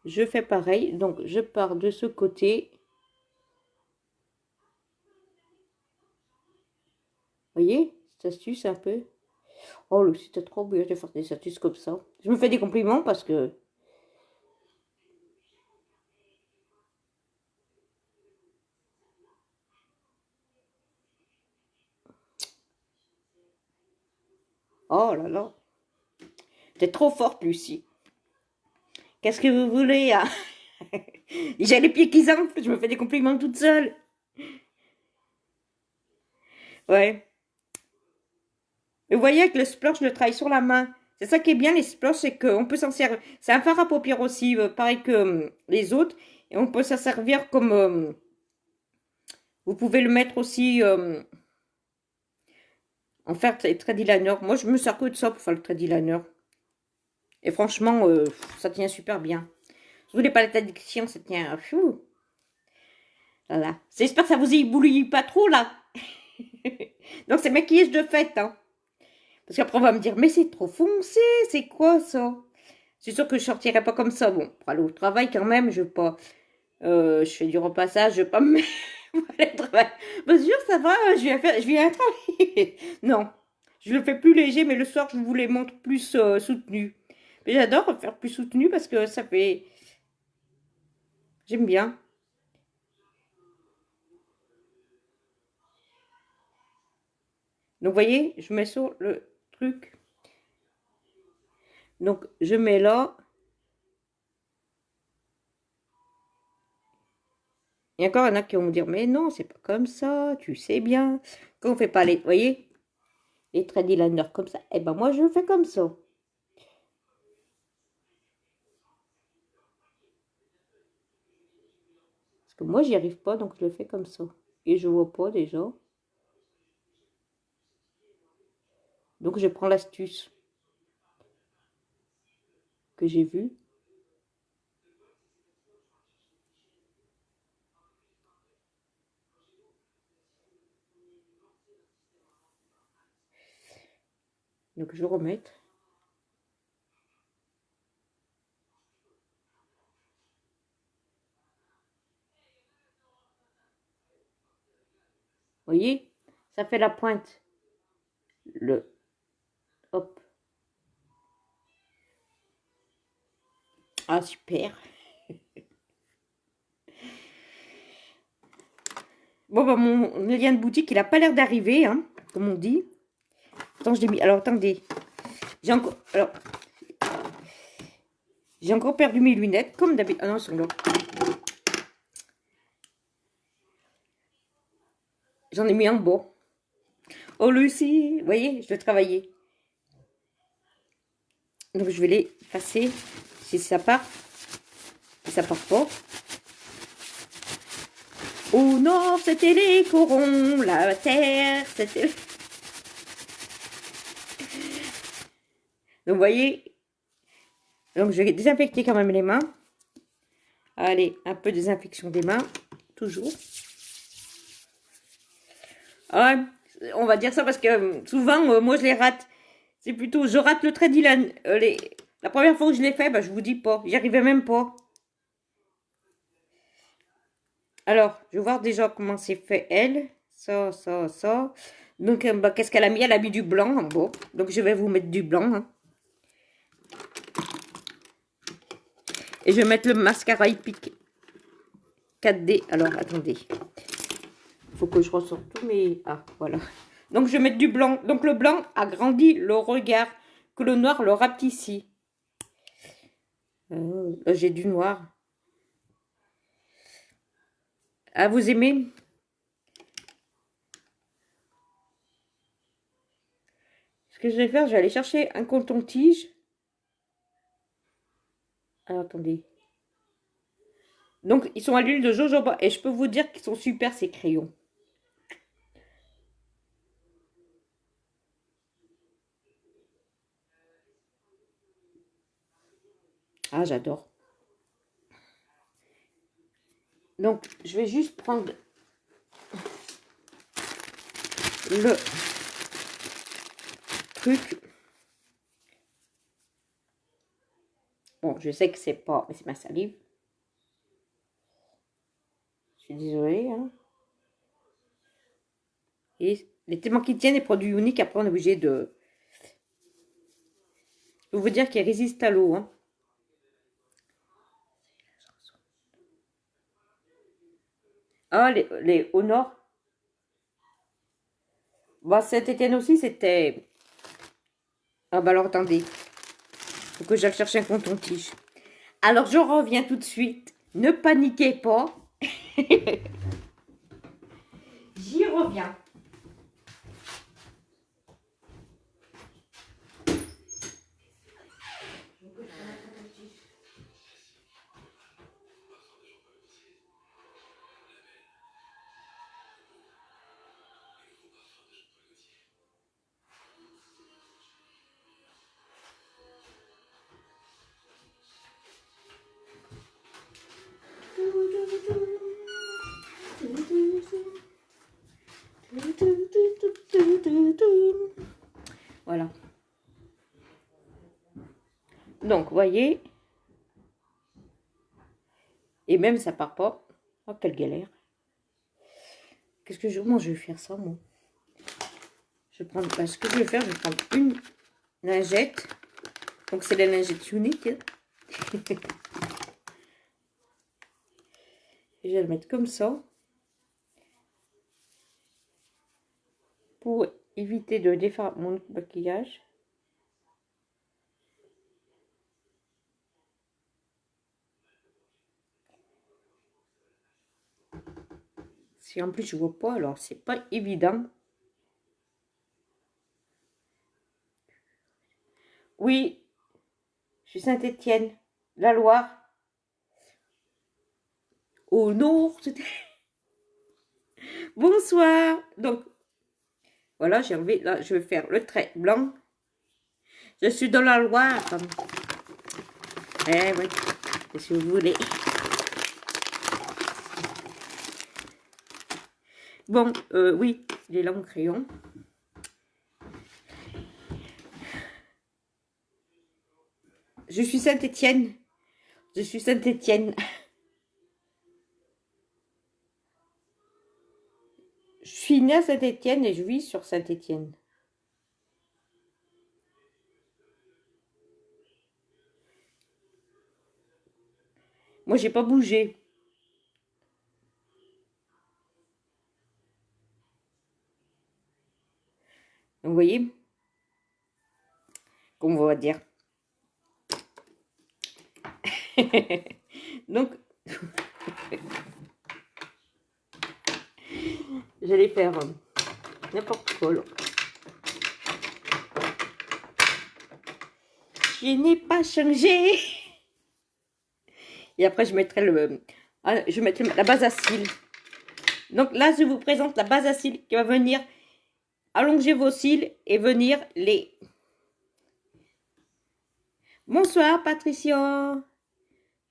je fais pareil. Donc, je pars de ce côté. Vous voyez, cette astuce un peu. Oh, c'était trop bien de faire des astuces comme ça. Je me fais des compliments parce que Oh là là. T'es trop forte, Lucie. Qu'est-ce que vous voulez, hein? J'ai les pieds qui s'enflent, je me fais des compliments toute seule. Ouais. Vous voyez, avec le splosh, je le travaille sur la main. C'est ça qui est bien, les sploshs, c'est qu'on peut s'en servir. C'est un fard à paupières aussi, pareil que les autres. Et on peut s'en servir comme... vous pouvez le mettre aussi en faire trade liner. Moi, je me sers que de ça pour faire le trade liner. Et franchement, ça tient super bien. Surtout les palettes d'addiction, ça tient... Fou. Voilà. J'espère que ça vous éblouit pas trop, là. Donc, c'est maquillage de fête, hein. Parce qu'après, on va me dire, mais c'est trop foncé, c'est quoi ça? C'est sûr que je sortirai pas comme ça. Bon, pour aller au travail quand même, je vais pas... je fais du repassage, je vais pas me mettre pour aller au travail. Bonjour, ça va? Je viens travailler. Non, je le fais plus léger, mais le soir, je vous les montre plus soutenu. Mais j'adore faire plus soutenu parce que ça fait... J'aime bien. Donc, vous voyez, je mets sur le truc. Donc, je mets là. Et encore, il y en a qui vont me dire, mais non, c'est pas comme ça, tu sais bien. Quand on fait pas les, vous voyez, les traits eyeliner comme ça, eh ben moi, je le fais comme ça. Parce que moi, j'y arrive pas, donc je le fais comme ça. Et je vois pas déjà. Donc, je prends l'astuce que j'ai vue. Donc, je vais remettre. Vous voyez, ça fait la pointe. Le, hop. Ah, super. Bon, bah, mon lien de boutique, il a pas l'air d'arriver, hein, comme on dit. Attends, je l'ai mis. Alors, attendez. J'ai encore... Alors, j'ai encore perdu mes lunettes, comme d'habitude. Ah non, elles sont là. J'en ai mis un beau. Oh, Lucie, vous voyez, je dois travailler. Donc, je vais les passer. Si ça part. Si ça part pas. Au nord, c'était les corons. La terre, c'était... Donc, vous voyez. Donc, je vais désinfecter quand même les mains. Allez, un peu de désinfection des mains. Toujours. Ouais, on va dire ça parce que souvent, moi, je les rate. C'est plutôt, je rate le trait Dylan. La première fois que je l'ai fait, bah, je vous dis pas. J'y arrivais même pas. Alors, je vais voir déjà comment c'est fait, elle. Ça, ça, ça. Donc, bah, qu'est-ce qu'elle a mis? Elle a mis du blanc en bas. Donc, je vais vous mettre du blanc. Hein. Et je vais mettre le mascara Epic 4D. Alors, attendez. Il faut que je ressorte tous mes... Ah, voilà. Donc, je vais mettre du blanc. Donc, le blanc agrandit le regard. Que le noir le rapetissit. Là, j'ai du noir. Ah, vous aimez? Ce que je vais faire, je vais aller chercher un coton-tige. Alors, attendez. Donc, ils sont à l'huile de jojoba. Et je peux vous dire qu'ils sont super, ces crayons. Ah, j'adore. Donc, je vais juste prendre le truc. Bon, je sais que c'est pas... Mais c'est ma salive. Je suis désolée. Hein. Et les tellement qui tiennent les produits uniques, après on est obligé de... Je peux vous dire qu'ils résistent à l'eau. Hein. Ah, les au nord. Bah, Saint-Étienne aussi, c'était... Ah bah alors attendez, faut que j'aille chercher un coton-tige. Alors je reviens tout de suite, ne paniquez pas. J'y reviens. Voilà. Donc, vous voyez, et même ça part pas. Oh, quelle galère. Qu'est-ce que je... Comment je vais faire ça, moi? Je prends... bah, ce que je vais faire, je vais prendre une lingette. Donc, c'est la lingette unique. Et je vais le mettre comme ça. Pour éviter de défaire mon maquillage. Si en plus je vois pas, alors c'est pas évident. Oui, je suis Saint-Étienne, la Loire. Au nord. Bonsoir. Donc, voilà, j'ai enlevé. Là, je vais faire le trait blanc. Je suis dans la Loire. Eh oui, si vous voulez. Bon, oui, les longs crayons. Je suis Saint-Étienne. Je suis Saint-Étienne. Je suis née à Saint-Étienne et je vis sur Saint-Étienne. Moi, j'ai pas bougé. Vous voyez? Comme on va dire. Donc, j'allais faire n'importe quoi. Là. Je n'ai pas changé. Et après, je mettrai je mettrai la base à cils. Donc là, je vous présente la base à cils qui va venir allonger vos cils et venir les... Bonsoir, Patricia.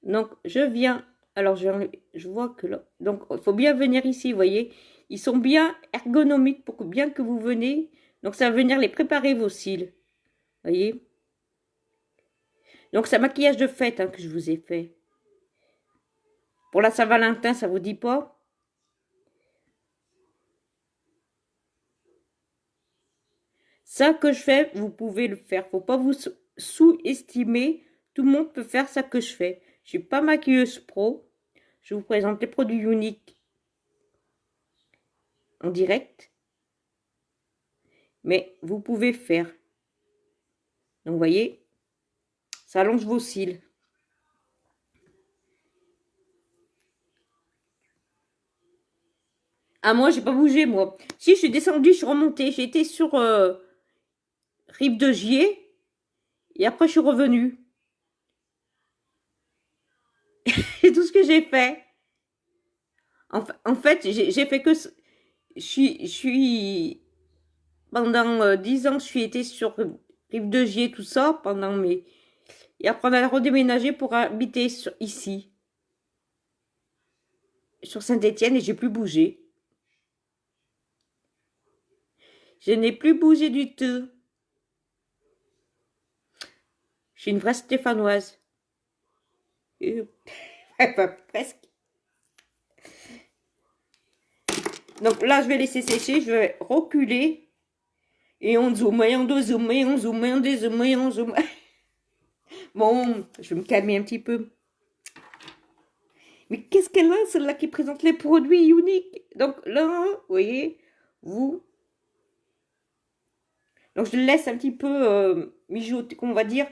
Donc, je viens... Alors, je vois que là... Donc, il faut bien venir ici, vous voyez. Ils sont bien ergonomiques pour que bien que vous venez. Donc, ça va venir les préparer vos cils. Vous voyez. Donc, c'est un maquillage de fête que je vous ai fait. Pour la Saint-Valentin, ça vous dit pas? Ça que je fais, vous pouvez le faire. Faut pas vous sous-estimer. Tout le monde peut faire ça que je fais. Je suis pas maquilleuse pro. Je vous présente les produits uniques en direct. Mais vous pouvez faire. Donc, vous voyez, ça allonge vos cils. Ah, moi, j'ai pas bougé, moi. Si, je suis descendue, je suis remontée. J'ai été sur Rive de Gier. Et après, je suis revenue. C'est tout ce que j'ai fait. En fait, j'ai fait que... Je suis pendant 10 ans, je suis été sur Rive de Gier, tout ça, pendant mes... Et après, on a redéménagé pour habiter ici, sur Saint-Étienne, et j'ai plus bougé. Je n'ai plus bougé du tout. Je suis une vraie stéphanoise. Presque. Donc là, je vais laisser sécher, je vais reculer. Et on zoome, et on dézoome, et on zoome, et on dézoome, et on zoome. Bon, je vais me calmer un petit peu. Mais qu'est-ce qu'elle a, celle-là qui présente les produits uniques? Donc là, vous voyez, vous Donc, je le laisse un petit peu mijoter, qu'on va dire,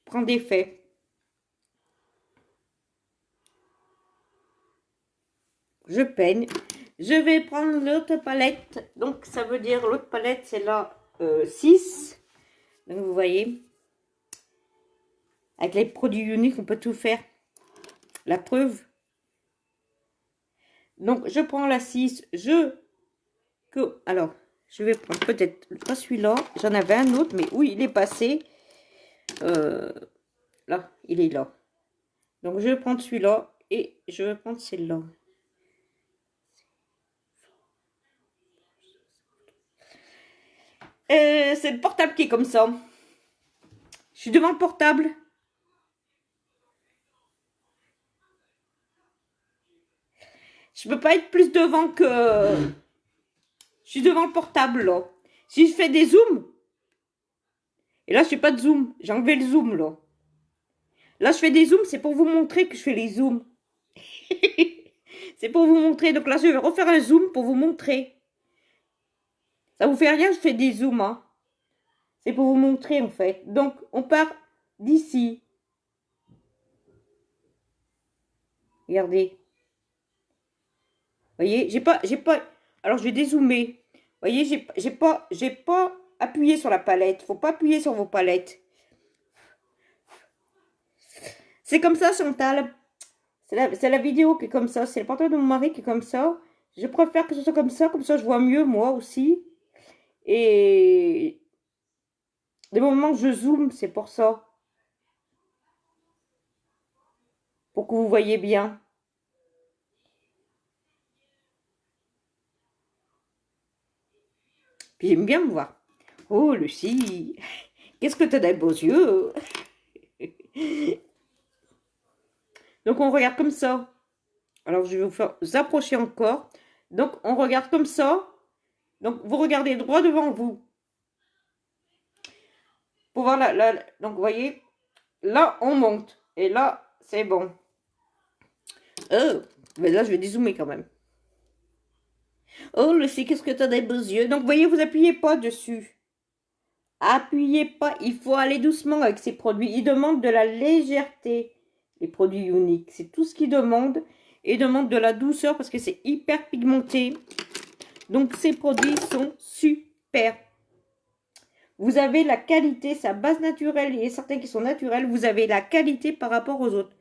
prendre effet. Je peigne. Je vais prendre l'autre palette. Donc, ça veut dire l'autre palette, c'est la 6. Donc, vous voyez, avec les produits uniques, on peut tout faire. La preuve. Donc, je prends la 6. Alors, je vais prendre peut-être pas celui-là. J'en avais un autre, mais où il est passé. Là, il est là. Donc, je vais prendre celui-là et je vais prendre celle-là. C'est le portable qui est comme ça. Je suis devant le portable. Je peux pas être plus devant que... Je suis devant le portable, là. Si je fais des zooms... Et là, je fais pas de zoom. J'ai enlevé le zoom, là. Là, je fais des zooms, c'est pour vous montrer que je fais les zooms. C'est pour vous montrer. Donc là, je vais refaire un zoom pour vous montrer. Ça vous fait rien, je fais des zooms, hein. C'est pour vous montrer, en fait. Donc, on part d'ici. Regardez. Vous voyez, j'ai pas... Alors, je vais dézoomer. Vous voyez, j'ai pas appuyé sur la palette. Faut pas appuyer sur vos palettes. C'est comme ça, Chantal. C'est la vidéo qui est comme ça. C'est le portable de mon mari qui est comme ça. Je préfère que ce soit comme ça je vois mieux, moi aussi. Et des moments que je zoome, c'est pour ça. Pour que vous voyez bien. Puis j'aime bien me voir. Oh, Lucie, qu'est-ce que tu as des beaux yeux. Donc, on regarde comme ça. Alors, je vais vous faire approcher encore. Donc, on regarde comme ça. Donc, vous regardez droit devant vous. Pour voir donc, vous voyez, là, on monte. Et là, c'est bon. Mais là, je vais dézoomer quand même. Oh, Lucie, qu'est-ce que tu as des beaux yeux. Donc, vous voyez, vous appuyez pas dessus. Appuyez pas. Il faut aller doucement avec ces produits. Ils demandent de la légèreté, les produits uniques. C'est tout ce qu'ils demandent. Et ils demandent de la douceur parce que c'est hyper pigmenté. Donc, ces produits sont super. Vous avez la qualité, sa base naturelle et certains qui sont naturels. Vous avez la qualité par rapport aux autres.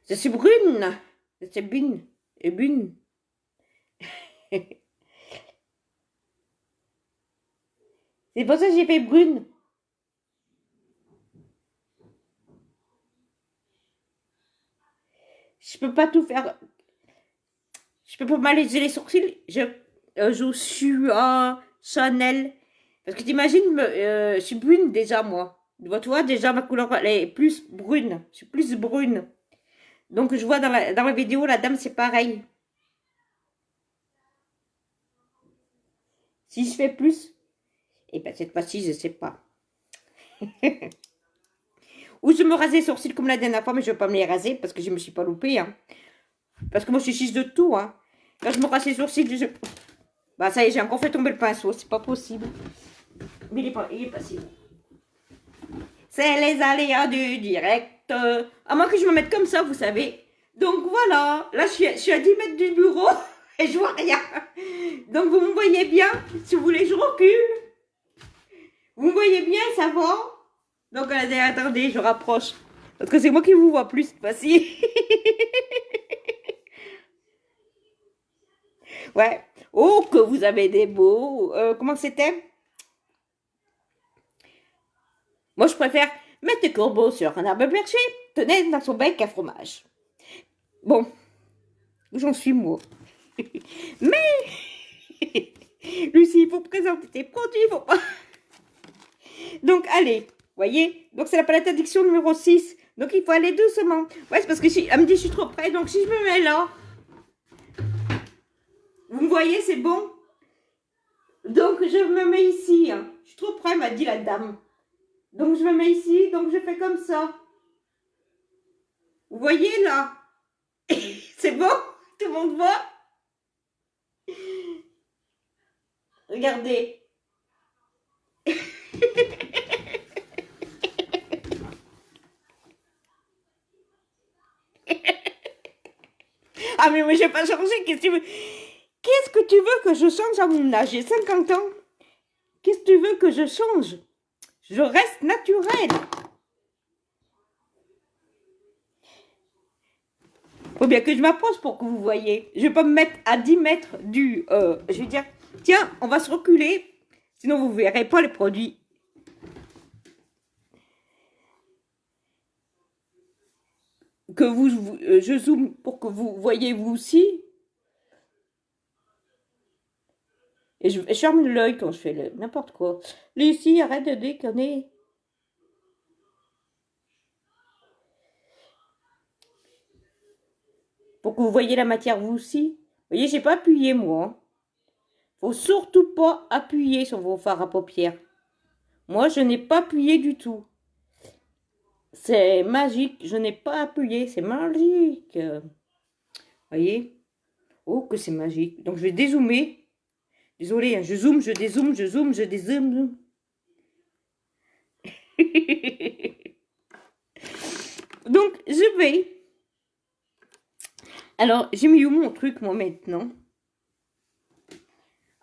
Je suis brune. C'est brune. Et brune. C'est pour ça que j'ai fait brune. Je peux pas tout faire. Je peux pas m'alléger les sourcils. Je suis à Chanel. Parce que t'imagines, je suis brune déjà, moi. Tu vois, déjà, ma couleur, elle est plus brune. Je suis plus brune. Donc, je vois dans la vidéo, la dame, c'est pareil. Si je fais plus, et ben cette fois-ci, je sais pas. Ou je me rasais les sourcils comme la dernière fois, mais je vais pas me les raser parce que je me suis pas loupée. Hein. Parce que moi, je suis chiche de tout. Hein. Quand je me rase les sourcils, bah ça y est, j'ai encore fait tomber le pinceau. C'est pas possible. Mais il est passé. C'est les aléas du direct. À moins que je me mette comme ça, vous savez. Donc voilà. Là, je suis à 10 mètres du bureau et je vois rien. Donc vous me voyez bien. Si vous voulez, je recule. Vous me voyez bien, ça va? Donc attendez, je rapproche. Parce que c'est moi qui vous vois plus cette fois-ci. Ouais. Oh, que vous avez des beaux. Comment c'était? Moi, je préfère mettre des corbeaux sur un arbre perché, tenez dans son bec à fromage. Bon, où j'en suis, moi? Mais, Lucie, il faut présenter tes produits, faut pas... Donc, allez, voyez? Donc, c'est la palette addiction numéro 6. Donc, il faut aller doucement. Ouais, c'est parce que elle me dit, je suis trop près. Donc, si je me mets là, vous me voyez, c'est bon? Donc, je me mets ici. Hein. Je suis trop près, m'a dit la dame. Donc, je me mets ici. Donc, je fais comme ça. Vous voyez, là? C'est bon? Tout le monde voit? Regardez. Ah mais moi j'ai pas changé, qu'est-ce que tu veux? Qu'est-ce que tu veux que je change à mon âge? J'ai 50 ans. Qu'est-ce que tu veux que je change? Je reste naturelle. Faut bien que je m'approche pour que vous voyez. Je vais pas me mettre à 10 mètres du... je vais dire, tiens, on va se reculer. Sinon, vous verrez pas les produits. Que je zoome pour que vous voyez vous aussi. Et je ferme l'œil quand je fais n'importe quoi. Lucie, arrête de déconner. Pour que vous voyez la matière vous aussi. Vous voyez, j'ai pas appuyé moi. Faut surtout pas appuyer sur vos fards à paupières. Moi, je n'ai pas appuyé du tout. C'est magique. Je n'ai pas appuyé. C'est magique. Voyez? Oh, que c'est magique. Donc, je vais dézoomer. Désolée, hein, je zoome, je dézoome, je zoome, je dézoome. Donc, je vais. Alors, j'ai mis où mon truc, moi, maintenant?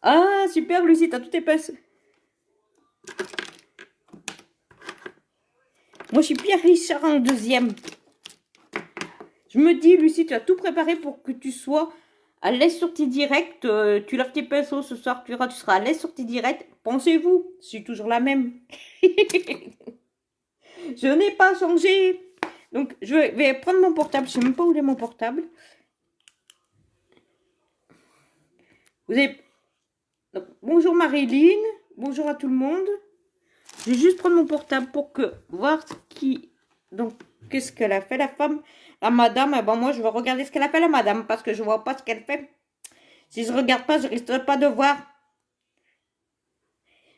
Ah, super, Lucie, t'as tout tes pinces. Moi, je suis Pierre Richard en deuxième. Je me dis, Lucie, tu as tout préparé pour que tu sois à l'aise sur tes directs. Tu laves tes pinceaux ce soir, tu verras, tu seras à l'aise sur tes directs. Pensez-vous, je suis toujours la même. Je n'ai pas changé. Donc, je vais prendre mon portable. Je ne sais même pas où est mon portable. Vous avez... Donc, bonjour Marilyn. Bonjour à tout le monde. Je vais juste prendre mon portable pour voir ce qui... Donc, qu'est-ce qu'elle a fait, la femme? La madame, eh ben moi, je vais regarder ce qu'elle a fait, la madame, parce que je ne vois pas ce qu'elle fait. Si je ne regarde pas, je risque pas de voir.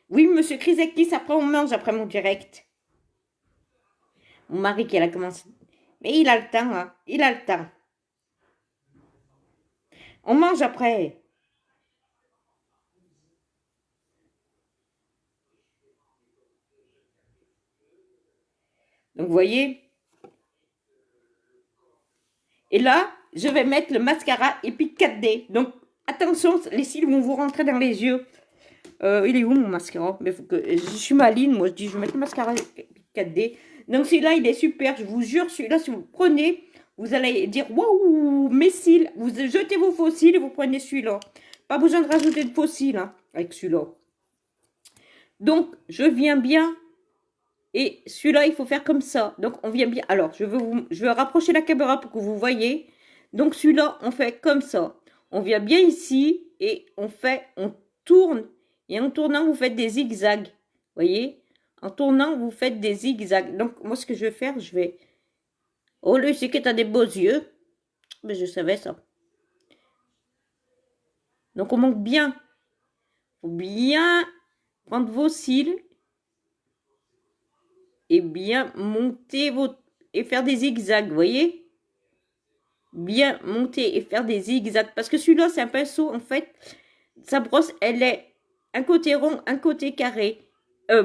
Oui, monsieur Chrysekis, après on mange, après mon direct. Mon mari qui a commencé... Mais il a le temps, hein. Il a le temps. On mange après. Donc, vous voyez. Et là, je vais mettre le mascara Epic 4D. Donc, attention, les cils vont vous rentrer dans les yeux. Il est où mon mascara? Mais faut que... Je suis maline, moi je dis je vais mettre le mascara 4D. Donc celui-là il est super, je vous jure, celui-là si vous le prenez, vous allez dire waouh, mes cils, vous jetez vos faux cils et vous prenez celui-là. Pas besoin de rajouter de faux cils hein, avec celui-là. Donc je viens bien et celui-là il faut faire comme ça. Donc on vient bien. Alors je vais rapprocher la caméra pour que vous voyez. Donc celui-là on fait comme ça. On vient bien ici et on tourne. Et en tournant, vous faites des zigzags. Voyez? En tournant, vous faites des zigzags. Donc, moi, ce que je vais faire, je vais... Oh, lui, c'est que tu as des beaux yeux. Mais je savais ça. Donc, on monte bien. Il faut bien prendre vos cils. Et bien monter et faire des zigzags, vous voyez? Bien monter et faire des zigzags. Parce que celui-là, c'est un pinceau, en fait. Sa brosse, elle est un côté rond, un côté carré. Un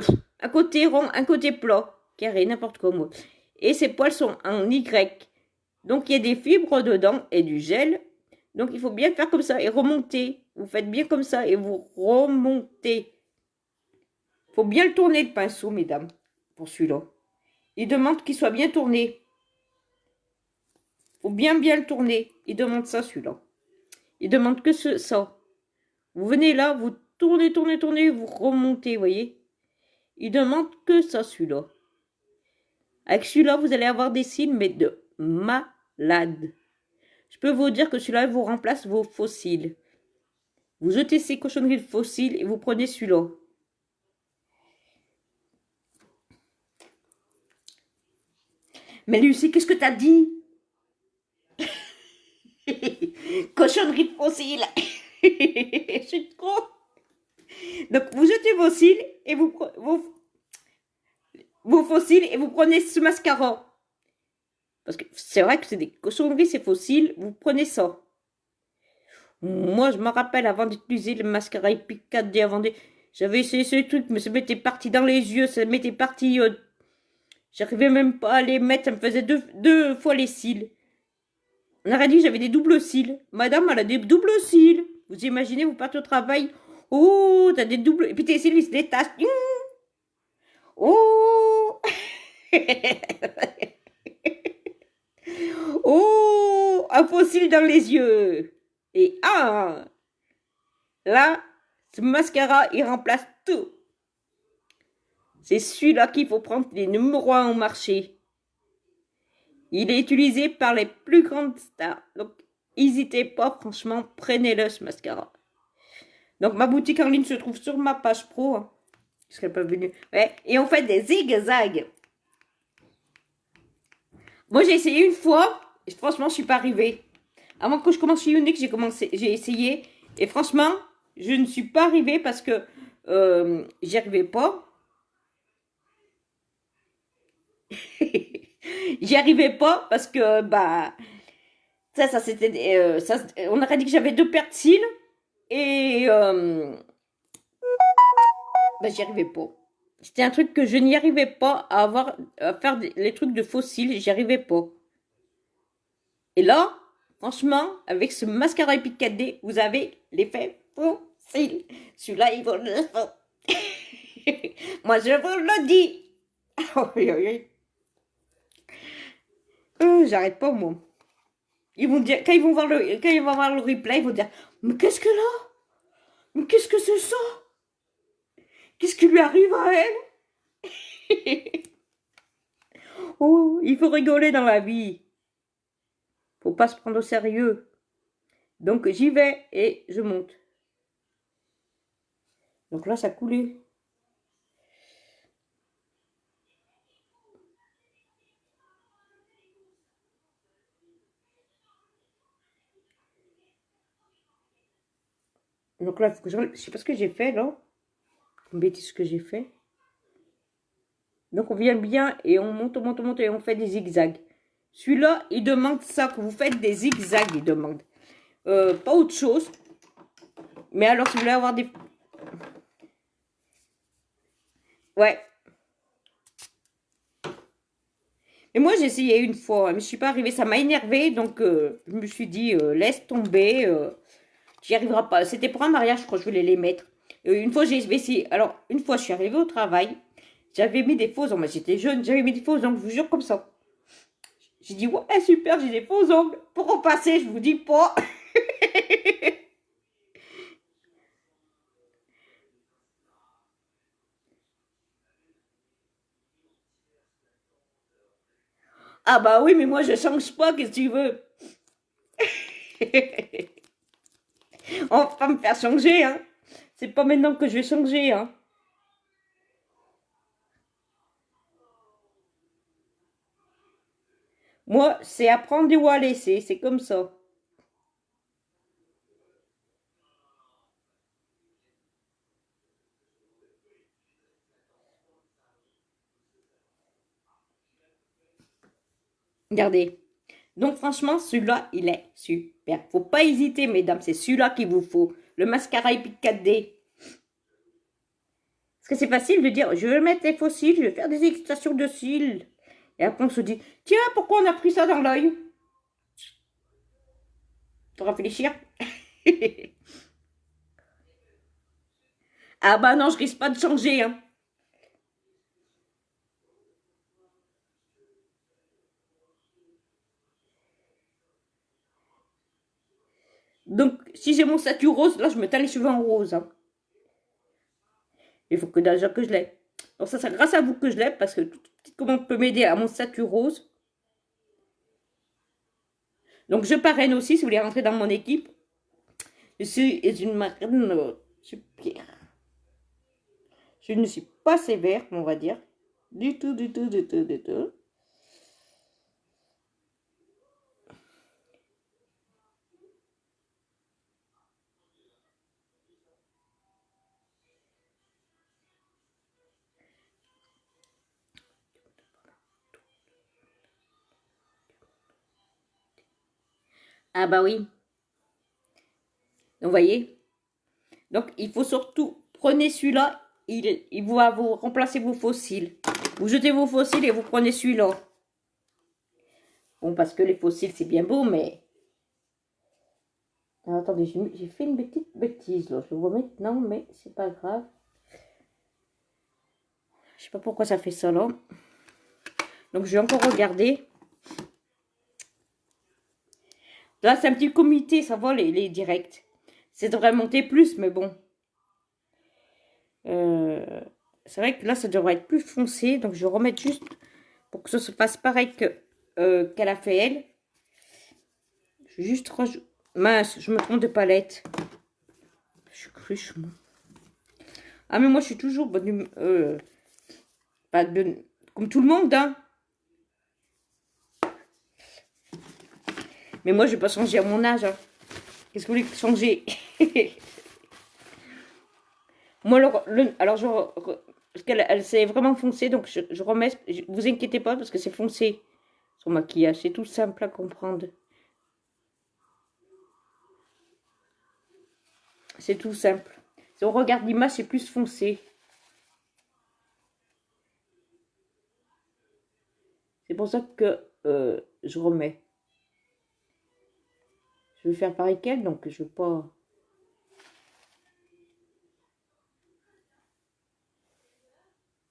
côté rond, un côté plat. Carré, n'importe quoi, moi. Et ces poils sont en Y. Donc, il y a des fibres dedans et du gel. Donc, il faut bien faire comme ça et remonter. Vous faites bien comme ça et vous remontez. Il faut bien le tourner, le pinceau, mesdames, pour celui-là. Il demande qu'il soit bien tourné. Il faut bien le tourner. Il demande ça, celui-là. Il demande que ça. Vous venez là, vous tournez, tournez, tournez, vous remontez, vous voyez. Il demande que ça, celui-là. Avec celui-là, vous allez avoir des cils, mais de malade. Je peux vous dire que celui-là, vous remplace vos faux cils. Vous jetez ces cochonneries de faux cils et vous prenez celui-là. Mais Lucie, qu'est-ce que t'as dit? Cochonnerie de faux cils. Je suis trop... Donc, vous jetez vos cils et vos faux cils et vous prenez ce mascara. Parce que c'est vrai que c'est des cochonneries, ces faux cils. Vous prenez ça. Moi, je me rappelle, avant d'utiliser le mascara Epic 4D, j'avais essayé ce truc, mais ça m'était parti dans les yeux, ça m'était parti... j'arrivais même pas à les mettre, ça me faisait deux fois les cils. On aurait dit que j'avais des doubles cils. Madame, elle a des doubles cils. Vous imaginez, vous partez au travail. Oh, t'as des doubles... Et puis tes cils, ils se détachent. Oh. Oh, un faux cil dans les yeux. Et là, ce mascara, il remplace tout. C'est celui-là qu'il faut prendre les numéros 1 au marché. Il est utilisé par les plus grandes stars. Donc, n'hésitez pas, franchement, prenez-le, ce mascara. Donc, ma boutique en ligne se trouve sur ma page pro. Hein, je serais pas venue. Ouais, et on fait des zigzags. Moi, j'ai essayé une fois. Et franchement, je suis pas arrivée. Avant que je commence chez Unique, j'ai essayé. Et franchement, je ne suis pas arrivée parce que j'y arrivais pas. J'y arrivais pas parce que, bah, ça c'était. On aurait dit que j'avais deux paires de cils. Et bah, j'y arrivais pas. C'était un truc que je n'y arrivais pas à faire les trucs de faux cils. J'y arrivais pas. Et là, franchement, avec ce mascara Epic 4D, vous avez l'effet faux cils. Celui-là, il vaut le faux. Moi, je vous le dis. J'arrête pas, moi. Ils vont dire, quand ils vont voir le replay, ils vont dire, mais qu'est-ce que là? Mais qu'est-ce que c'est ça? Qu'est-ce qui lui arrive à elle? Oh, il faut rigoler dans la vie. Faut pas se prendre au sérieux. Donc j'y vais et je monte. Donc là, ça coulait. Donc là, il faut que je sais pas ce que j'ai fait là. Une bêtise que j'ai fait. Donc on vient bien et on monte, on monte, on monte et on fait des zigzags. Celui-là, il demande ça, que vous faites des zigzags, il demande. Pas autre chose. Mais alors, si vous voulez avoir des... Ouais. Et moi, j'ai essayé une fois, mais je suis pas arrivée. Ça m'a énervée, donc je me suis dit, laisse tomber. J'y arriverai pas. C'était pour un mariage, je crois que je voulais les mettre. Une fois, j'ai essayé. Alors, une fois, je suis arrivée au travail. J'avais mis des faux ongles. J'étais jeune, j'avais mis des faux ongles, je vous jure, comme ça. J'ai dit, ouais, super, j'ai des faux ongles. Pour repasser, je vous dis pas. Ah bah oui, mais moi, je change pas, qu'est-ce que tu veux? On va pas me faire changer, hein. C'est pas maintenant que je vais changer, hein. Moi, c'est à prendre ou à laisser, c'est comme ça. Regardez. Donc franchement, celui-là, il est super. Faut pas hésiter, mesdames, c'est celui-là qu'il vous faut. Le mascara Epic 4D. Parce que c'est facile de dire, je vais mettre des faux cils, je vais faire des extensions de cils. Et après, on se dit, tiens, pourquoi on a pris ça dans l'œil? Faut réfléchir. Ah bah non, je risque pas de changer, hein. Donc, si j'ai mon statut rose, là, je me teins les cheveux en rose, hein. Il faut que déjà que je l'ai. Donc ça, c'est grâce à vous que je l'ai, parce que toute petite commande peut m'aider à mon statut rose. Donc je parraine aussi, si vous voulez rentrer dans mon équipe. Je suis une marraine super. Je ne suis pas sévère, on va dire. Du tout, du tout, du tout, du tout. Ah bah oui. vous voyez. Donc, il faut surtout, prenez celui-là, il va vous remplacer vos fossiles. Vous jetez vos fossiles et vous prenez celui-là. Bon, parce que les fossiles, c'est bien beau, mais... Alors, attendez, j'ai fait une petite bêtise, là. Je le vois maintenant, mais c'est pas grave. Je sais pas pourquoi ça fait ça, là. Donc, je vais encore regarder. Là, c'est un petit comité, ça va, les directs. C'est devrait monter plus, mais bon. C'est vrai que là, ça devrait être plus foncé. Donc, je vais remettre juste pour que ça se fasse pareil qu'elle a fait elle. Je vais juste rajouter... Mince, je me trompe de palette. Je suis cruche, moi. Ah, mais moi, je suis toujours bonne pas de... Comme tout le monde, hein. Mais moi, je vais pas changer à mon âge. Hein. Qu'est-ce que vous voulez changer? Moi, alors, parce qu'elle s'est vraiment foncée, donc je remets. Vous inquiétez pas, parce que c'est foncé. Son maquillage, c'est tout simple à comprendre. C'est tout simple. Si on regarde l'image, c'est plus foncé. C'est pour ça que je remets. Je vais faire pareil qu'elle, donc je ne veux pas...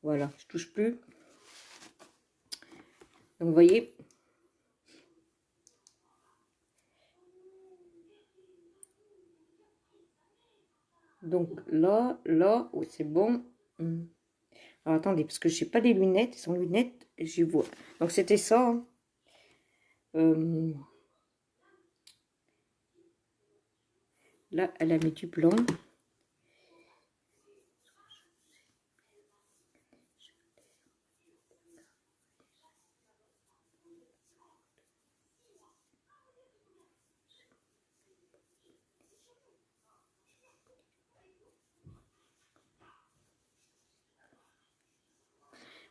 Voilà, je touche plus. Donc, vous voyez. Donc, là, oui, c'est bon. Alors, attendez, parce que je n'ai pas des lunettes. Sans lunettes, j'y vois. Donc, c'était ça. Hein. Là, elle a mis du blanc.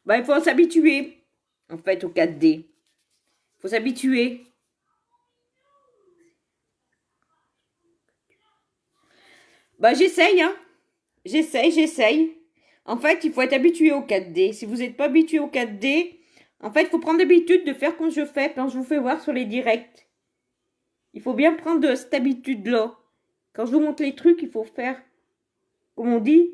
Bah, il faut s'habituer, en fait, au 4D. Il faut s'habituer. Bah, j'essaye, hein. J'essaye. En fait, il faut être habitué au 4D. Si vous n'êtes pas habitué au 4D, en fait, il faut prendre l'habitude de faire comme je fais quand je vous fais voir sur les directs. Il faut bien prendre cette habitude-là. Quand je vous montre les trucs, il faut faire, comme on dit,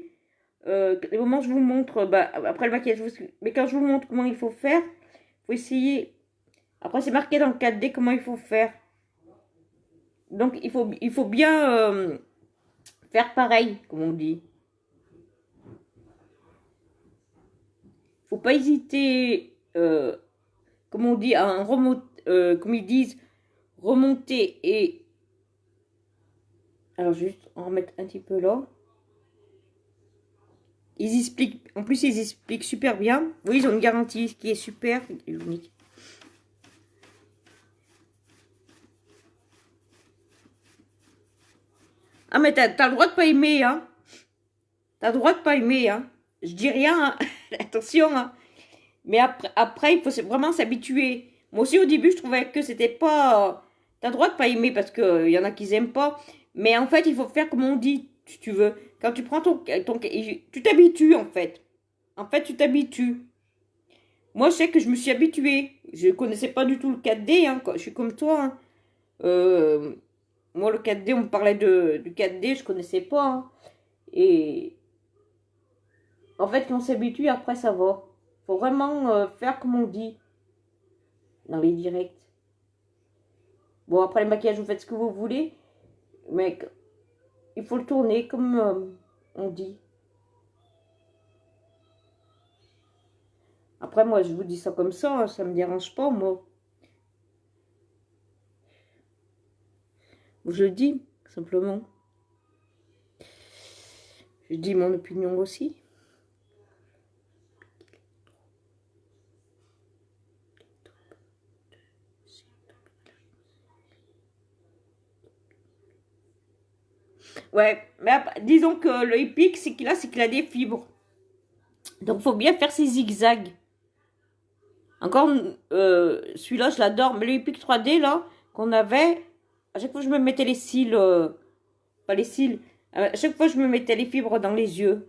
les moments où je vous montre, bah, après le maquillage, mais quand je vous montre comment il faut faire, il faut essayer. Après, c'est marqué dans le 4D comment il faut faire. Donc, il faut bien faire pareil, comme on dit. Il ne faut pas hésiter, comme on dit, à comme ils disent, remonter et... Alors, juste en remettre un petit peu là. Ils expliquent, en plus, ils expliquent super bien. Oui, ils ont une garantie qui est super unique. Ah, mais t'as le droit de pas aimer, hein. T'as le droit de pas aimer, hein. Je dis rien, hein. Attention, hein. Mais après, il faut vraiment s'habituer. Moi aussi, au début, je trouvais que c'était pas... T'as le droit de pas aimer parce qu'il y en a qui aiment pas. Mais en fait, il faut faire comme on dit, si tu veux. Quand tu prends tu t'habitues, en fait. En fait, tu t'habitues. Moi, je sais que je me suis habituée. Je connaissais pas du tout le 4D, hein. Je suis comme toi, hein. Moi, le 4D, on me parlait du 4D, je connaissais pas. Hein. Et en fait, quand on s'habitue, après, ça va. Faut vraiment faire comme on dit dans les directs. Bon, après le maquillage, vous faites ce que vous voulez. Mais il faut le tourner comme on dit. Après, moi, je vous dis ça comme ça me dérange pas, moi. Je le dis, simplement. Je dis mon opinion aussi. Ouais, mais disons que le épique, c'est qu'il a des fibres. Donc, il faut bien faire ses zigzags. Encore, celui-là, je l'adore. Mais le épique 3D, là, qu'on avait, à chaque fois que je me mettais les cils, pas les cils. À chaque fois, je me mettais les fibres dans les yeux.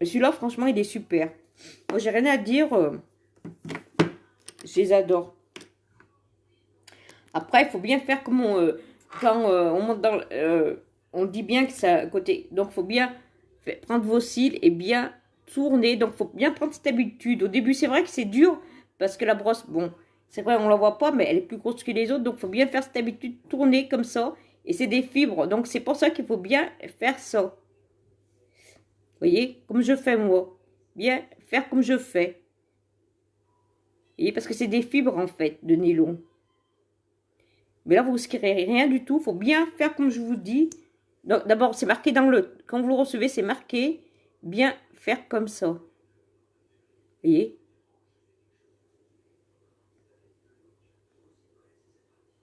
Celui-là, franchement, il est super. Moi, j'ai rien à dire. Je les adore. Après, il faut bien faire comme quand on monte dans... on dit bien que ça côté. Donc, il faut bien prendre vos cils et bien tourner. Donc, il faut bien prendre cette habitude. Au début, c'est vrai que c'est dur parce que la brosse, bon, c'est vrai, on ne la voit pas, mais elle est plus grosse que les autres. Donc, il faut bien faire cette habitude, tourner comme ça. Et c'est des fibres. Donc, c'est pour ça qu'il faut bien faire ça. Vous voyez, comme je fais moi. Bien faire comme je fais. Vous voyez, parce que c'est des fibres, en fait, de nylon. Mais là, vous risquerez rien du tout. Il faut bien faire comme je vous dis. D'abord, c'est marqué dans le... Quand vous le recevez, c'est marqué. Bien faire comme ça. Vous voyez?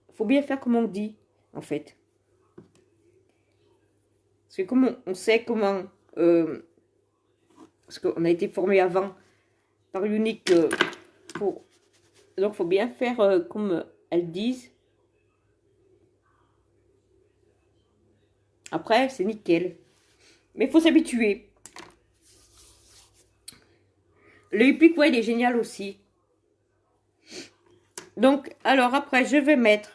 Il faut bien faire comme on dit, en fait. Parce que comme on sait comment... parce qu'on a été formé avant par Unique pour... Donc, il faut bien faire comme elles disent. Après, c'est nickel. Mais il faut s'habituer. Le hippique, ouais, il est génial aussi. Donc, alors après, je vais mettre,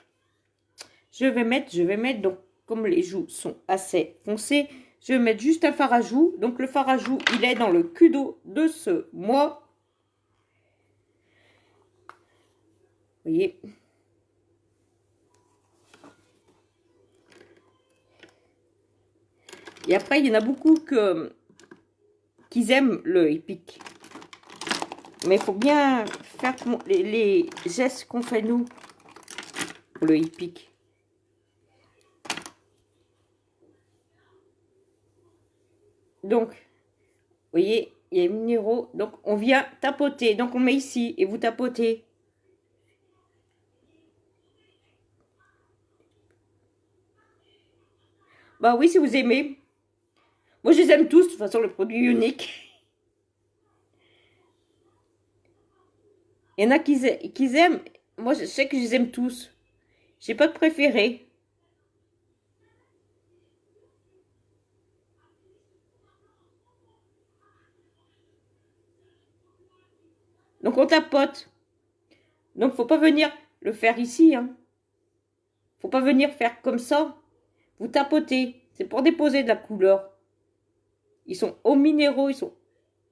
donc, comme les joues sont assez foncées, je vais mettre juste un fard à joues. Donc, le fard à joues, il est dans le Kudo de ce mois. Vous voyez? Et après, il y en a beaucoup qui aiment le hippique. Mais il faut bien faire les gestes qu'on fait nous pour le hippique. Donc, vous voyez, il y a une numéro. Donc, on vient tapoter. Donc, on met ici et vous tapotez. Bah oui, si vous aimez. Moi, je les aime tous, de toute façon, le produit Unique. Il y en a qui aiment. Moi, je sais que je les aime tous. J'ai pas de préféré. Donc, on tapote. Donc, faut pas venir le faire ici. Hein. Faut pas venir faire comme ça. Vous tapotez. C'est pour déposer de la couleur. Ils sont au minéraux.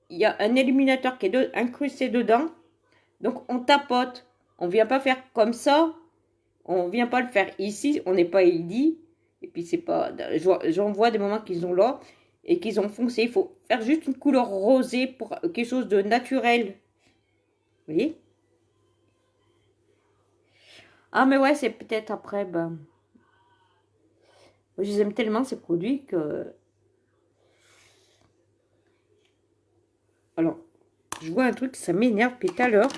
Il y a un éliminateur qui est incrusté dedans. Donc, on tapote. On vient pas faire comme ça. On vient pas le faire ici. On n'est pas édit. Et puis, c'est pas... J'en vois des moments qu'ils ont là. Et qu'ils ont foncé. Il faut faire juste une couleur rosée pour quelque chose de naturel. Vous voyez? Ah, mais ouais, c'est peut-être après, ben... Je les aime tellement, ces produits, que... Alors, je vois un truc, ça m'énerve depuis tout à l'heure.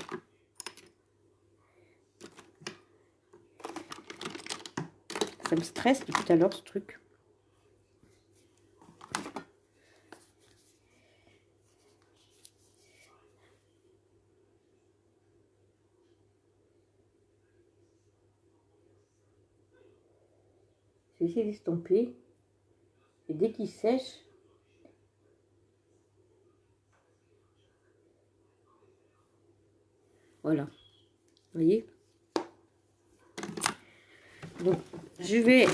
Ça me stresse depuis tout à l'heure, ce truc. Je vais essayer d'estomper. Et dès qu'il sèche... Voilà. Vous voyez? Donc, je vais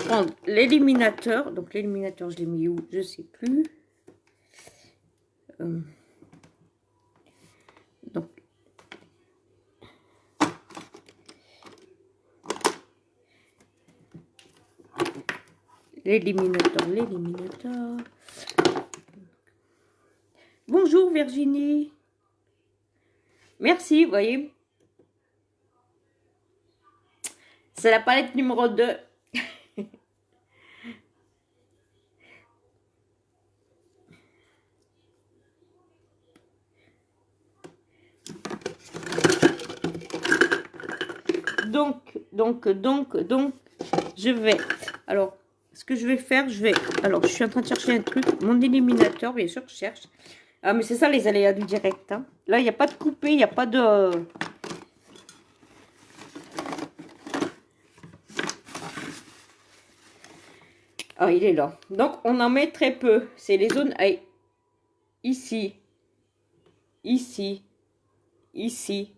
prendre l'éliminateur. Donc, l'éliminateur, je l'ai mis où? Je ne sais plus. Donc, l'éliminateur. Bonjour Virginie. Merci, vous voyez. C'est la palette numéro 2. Donc, je vais... Alors, ce que je vais faire, Alors, je suis en train de chercher un truc. Mon éliminateur, bien sûr, je cherche. Ah, mais c'est ça les aléas du direct. Hein. Là, il n'y a pas de coupé, il n'y a pas de... Ah, il est là. Donc, on en met très peu. C'est les zones ici, ici, ici.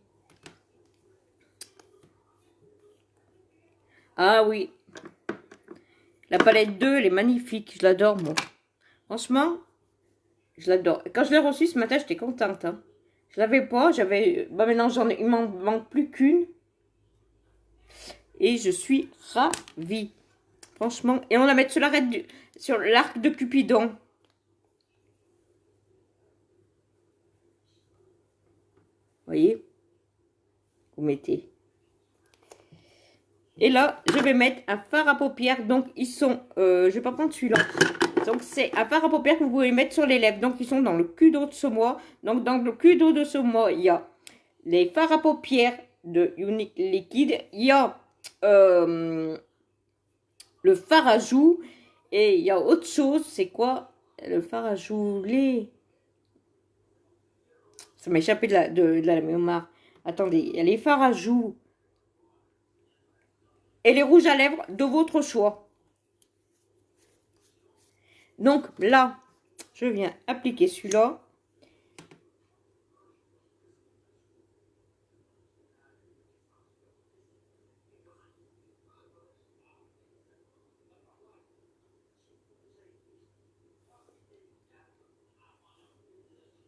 Ah oui. La palette 2, elle est magnifique. Je l'adore, moi. Franchement, je l'adore. Quand je l'ai reçue ce matin, j'étais contente. Hein. Je l'avais pas. J'avais... Bah, maintenant, il m'en manque plus qu'une. Et je suis ravie. Franchement. Et on la met sur sur l'arc de Cupidon. Vous voyez? Vous mettez. Et là, je vais mettre un fard à paupières. Donc, ils sont... je vais pas prendre celui-là. Donc, c'est un fard à paupières que vous pouvez mettre sur les lèvres. Donc, ils sont dans le cul d'eau de ce mois. Donc, dans le cul d'eau de ce mois, il y a les fards à paupières de Unique Liquide. Il y a le fard à joues. Et il y a autre chose. C'est quoi le fard à joues? Ça m'a échappé de la mémoire. Attendez, il y a les fards à joues. Et les rouges à lèvres de votre choix. Donc là, je viens appliquer celui-là.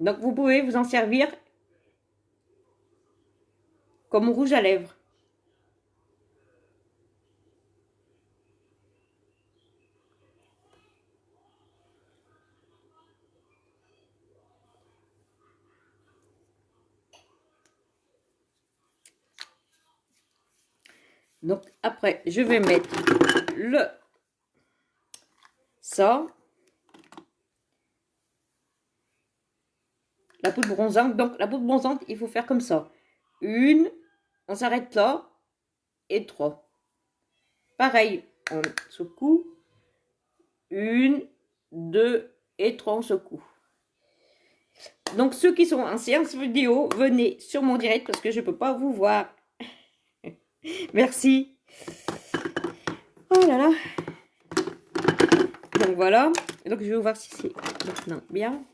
Donc vous pouvez vous en servir comme rouge à lèvres. Donc après, je vais mettre ça, la poudre bronzante. Donc la poudre bronzante, il faut faire comme ça. Une, on s'arrête là, et 3. Pareil, on secoue. Une, 2 et 3, on secoue. Donc ceux qui sont en séance vidéo, venez sur mon direct parce que je ne peux pas vous voir. Merci. Oh là là. Donc voilà. Donc je vais voir si c'est maintenant bien.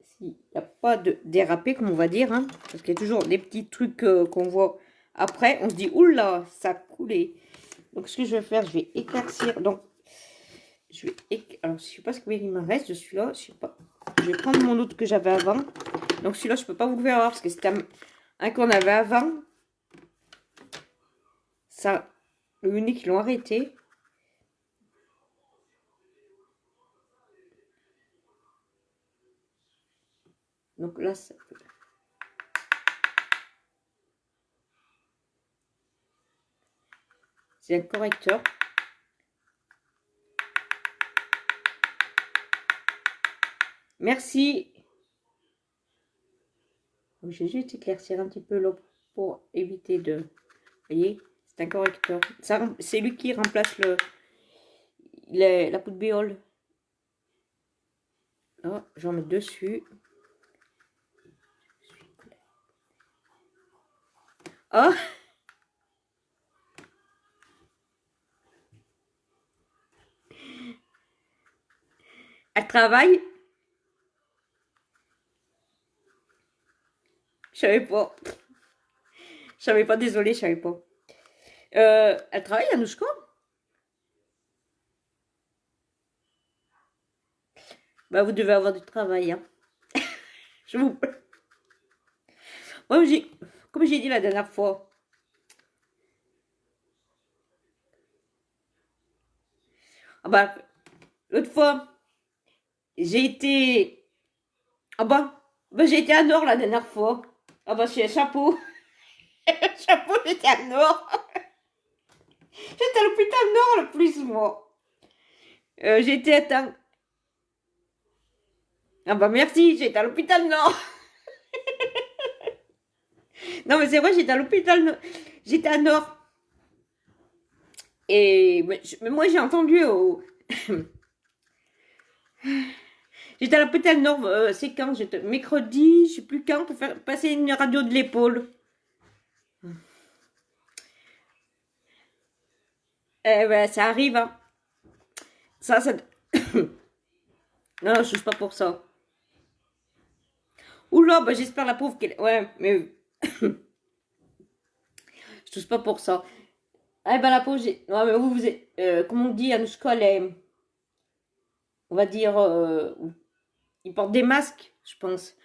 S'il n'y a pas de dérapé, comme on va dire. Hein, parce qu'il y a toujours des petits trucs qu'on voit après. On se dit, oula, ça a coulé. Donc ce que je vais faire, je vais éclaircir. Donc je vais... Alors je ne sais pas ce qu'il me reste de celui-là. Je sais pas. Je vais prendre mon autre que j'avais avant. Donc celui-là, je ne peux pas vous le faire voir parce que c'était un qu'on avait avant. Ça, le unique, ils l'ont arrêté. Donc là, ça peut... C'est un correcteur. Merci. J'ai juste éclaircir un petit peu l'eau pour éviter de... Vous voyez, c'est un correcteur. C'est lui qui remplace la poudre biole. Là, j'en mets dessus. Oh! Elle travaille. Je savais pas. Je savais pas, désolée, je savais pas. Elle travaille, Anouchka? Bah, vous devez avoir du travail, hein. Je vous... Moi, comme j'ai dit la dernière fois. Ah bah, l'autre fois, j'ai été... Ah bah j'ai été à Nord la dernière fois. Ah bah, c'est un chapeau. Chapeau, j'étais à Nord. J'étais à l'hôpital Nord le plus, moi. J'ai été atteint. Ah bah merci, j'étais à l'hôpital Nord. Non mais c'est vrai, j'étais à l'hôpital Nord. J'étais à Nord. Et mais moi j'ai entendu j'étais à l'hôpital Nord, c'est quand? Mercredi, je sais plus quand, pour faire passer une radio de l'épaule. Eh ben, ça arrive, hein. Ça... Non, non, je touche pas pour ça. Oula, bah, j'espère la pauvre qu'elle... Ouais, mais je touche pas pour ça. Eh ben, la pauvre, j'ai... Ouais, mais vous êtes... comme on dit, Anouchka, elle est... On va dire... ils portent des masques, je pense.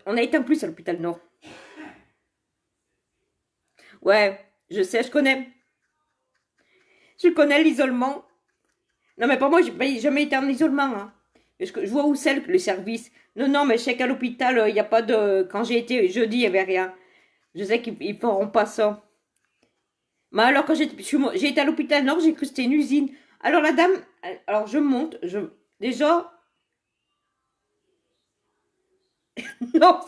On a été en plus à l'hôpital Nord. Ouais, je sais, je connais. Je connais l'isolement. Non, mais pour moi, j'ai jamais été en isolement. Hein. Parce que je vois où c'est le service. Non, non, mais je sais qu'à l'hôpital, il n'y a pas de... Quand j'ai été jeudi, il n'y avait rien. Je sais qu'ils ne feront pas ça. Mais alors, quand j'ai été à l'hôpital Nord, j'ai cru que c'était une usine. Alors, la dame... Alors, je monte. Déjà... Non,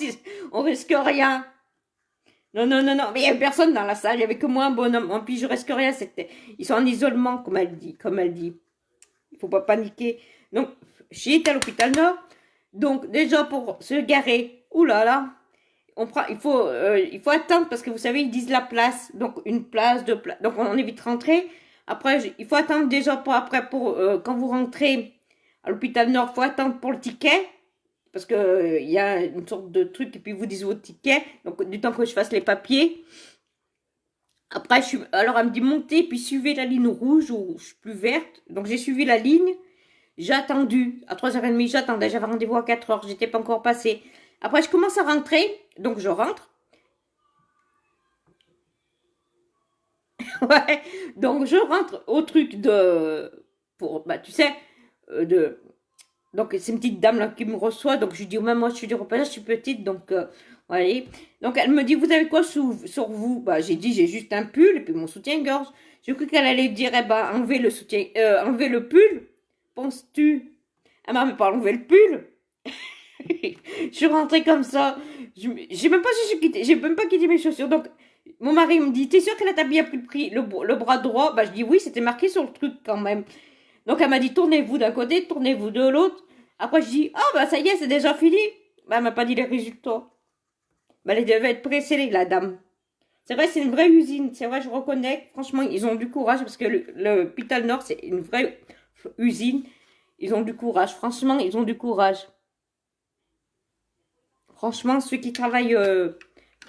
on risque rien. Non, non, non, non. Mais il n'y avait personne dans la salle. Il n'y avait que moi, un bonhomme. En plus, je risque rien. Ils sont en isolement, comme elle dit. Comme elle dit. Il faut pas paniquer. Donc, j'ai été à l'hôpital Nord. Donc, déjà, pour se garer, oulala, il faut attendre parce que vous savez, ils disent la place. Donc, une place, deux places. Donc, on est vite rentré. Après, il faut attendre déjà pour après, quand vous rentrez à l'hôpital Nord, il faut attendre pour le ticket. Parce que il y a une sorte de truc et puis vous disent votre ticket. Donc, du temps que je fasse les papiers. Après, alors, elle me dit montez, puis suivez la ligne rouge ou je suis plus verte. Donc, j'ai suivi la ligne. J'ai attendu. À 3h30, j'attendais. J'avais rendez-vous à 4h. J'étais pas encore passée. Après, je commence à rentrer. Donc, je rentre. Ouais. Donc, je rentre au truc de... Pour, bah, tu sais, de... Donc, c'est une petite dame là qui me reçoit. Donc, je lui dis, oh, même moi, je suis du repas, je suis petite. Donc, voilà. Donc, elle me dit, vous avez quoi sur vous? Bah, j'ai dit, j'ai juste un pull et puis mon soutien-gorge. J'ai cru qu'elle allait dire, eh ben, enlevez le soutien, enlevez le pull. Penses-tu? Elle m'a même pas enlevé le pull. Je suis rentrée comme ça. J'ai même pas, j'ai même pas quitté mes chaussures. Donc, mon mari me dit, t'es sûr que la tablier a pris le bras droit? Bah, je dis oui, c'était marqué sur le truc quand même. Donc, elle m'a dit, tournez-vous d'un côté, tournez-vous de l'autre. Après, je dis, ah, bah, ça y est, c'est déjà fini. Bah, elle m'a pas dit les résultats. Bah, elle devait être pressée, la dame. C'est vrai, c'est une vraie usine. C'est vrai, je reconnais. Franchement, ils ont du courage parce que l'hôpital Nord, c'est une vraie usine. Ils ont du courage. Franchement, ils ont du courage. Franchement, ceux qui travaillent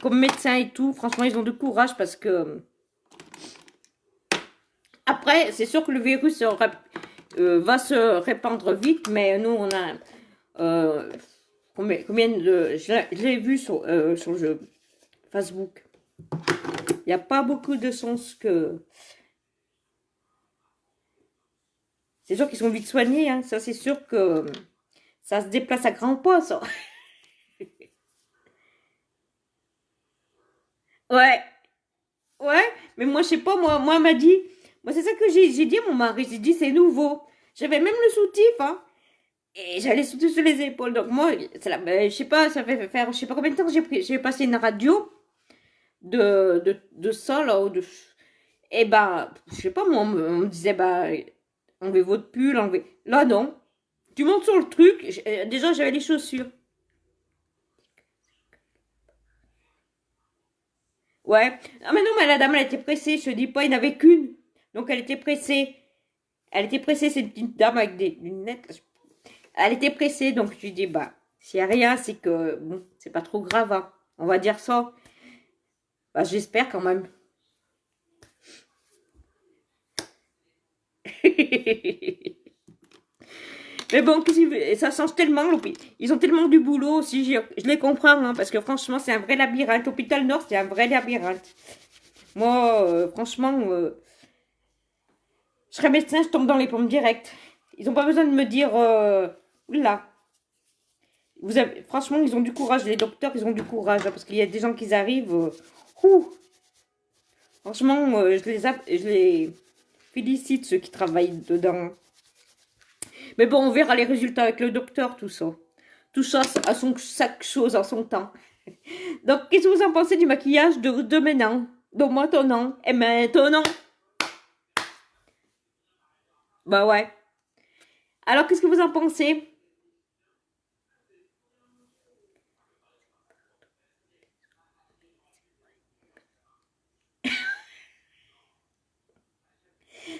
comme médecins et tout, franchement, ils ont du courage parce que... Après, c'est sûr que le virus va se répandre vite, mais nous, on a... combien de... Je l'ai vu sur le Facebook. Il n'y a pas beaucoup de sens que... C'est sûr qu'ils sont vite soignés, hein. Ça, c'est sûr que ça se déplace à grands pas, ça. Ouais, ouais, mais moi, je sais pas, moi, elle m'a dit... Moi, c'est ça que j'ai dit à mon mari. J'ai dit, c'est nouveau. J'avais même le soutif, hein. Et j'allais surtout sur les épaules. Donc moi, ben, je sais pas, ça fait faire, je sais pas combien de temps j'ai passé une radio de ça, là. Et ben, je sais pas, moi, on me disait, bah, enlevez votre pull, enlevez. Là, non. Tu montes sur le truc. Déjà, j'avais les chaussures. Ouais. Ah, mais non, mais la dame, elle était pressée. Je te dis pas, il n'y en avait qu'une. Donc, elle était pressée. Elle était pressée, c'est une dame avec des lunettes. Elle était pressée, donc je lui dis, bah, s'il n'y a rien, c'est que, bon, c'est pas trop grave, hein. On va dire ça. Bah, j'espère quand même. Mais bon, ça change tellement. Ils ont tellement du boulot aussi. Je les comprends, hein, parce que franchement, c'est un vrai labyrinthe. L'hôpital Nord, c'est un vrai labyrinthe. Moi, franchement, je serais médecin, je tombe dans les pommes directes. Ils n'ont pas besoin de me dire, là. Franchement, ils ont du courage. Les docteurs, ils ont du courage, hein, parce qu'il y a des gens qui arrivent. Ouh, franchement, je les félicite, ceux qui travaillent dedans. Mais bon, on verra les résultats avec le docteur, tout ça. Tout ça à chaque chose en son temps. Donc, qu'est-ce que vous en pensez du maquillage de maintenant? De maintenant et maintenant? Bah ouais. Alors, qu'est-ce que vous en pensez?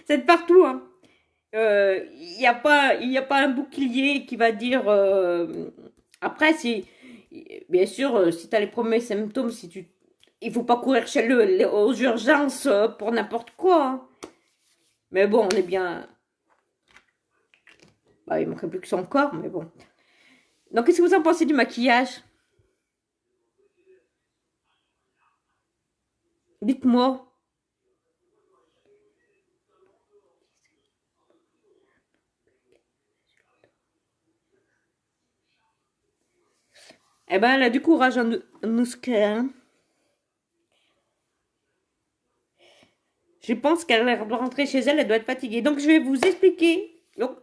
C'est de partout, hein. Il n'y a pas un bouclier qui va dire... Après, si, bien sûr, si tu as les premiers symptômes, il faut pas courir chez aux urgences pour n'importe quoi, hein. Mais bon, on est bien... Bah, il manquerait plus que son corps, mais bon. Donc, qu'est-ce que vous en pensez du maquillage? Dites-moi. Eh ben, elle a du courage en Nouska, hein. Je pense qu'elle doit rentrer chez elle, elle doit être fatiguée. Donc, je vais vous expliquer. Donc,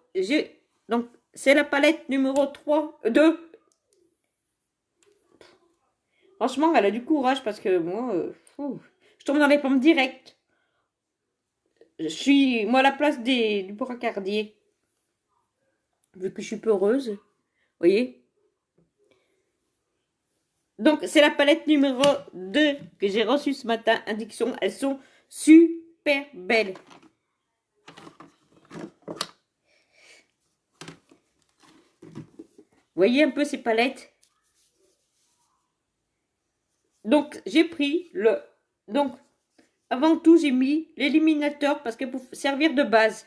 c'est la palette numéro 3, 2. Franchement, elle a du courage parce que moi, je tombe dans les pommes directes. Je suis, moi, à la place du bracardier. Vu que je suis peureuse. Vous voyez? Donc, c'est la palette numéro 2 que j'ai reçue ce matin. Indiction, elles sont super belles. Vous voyez un peu ces palettes? Donc, j'ai pris le... Donc, avant tout, j'ai mis l'éliminateur parce que pour servir de base.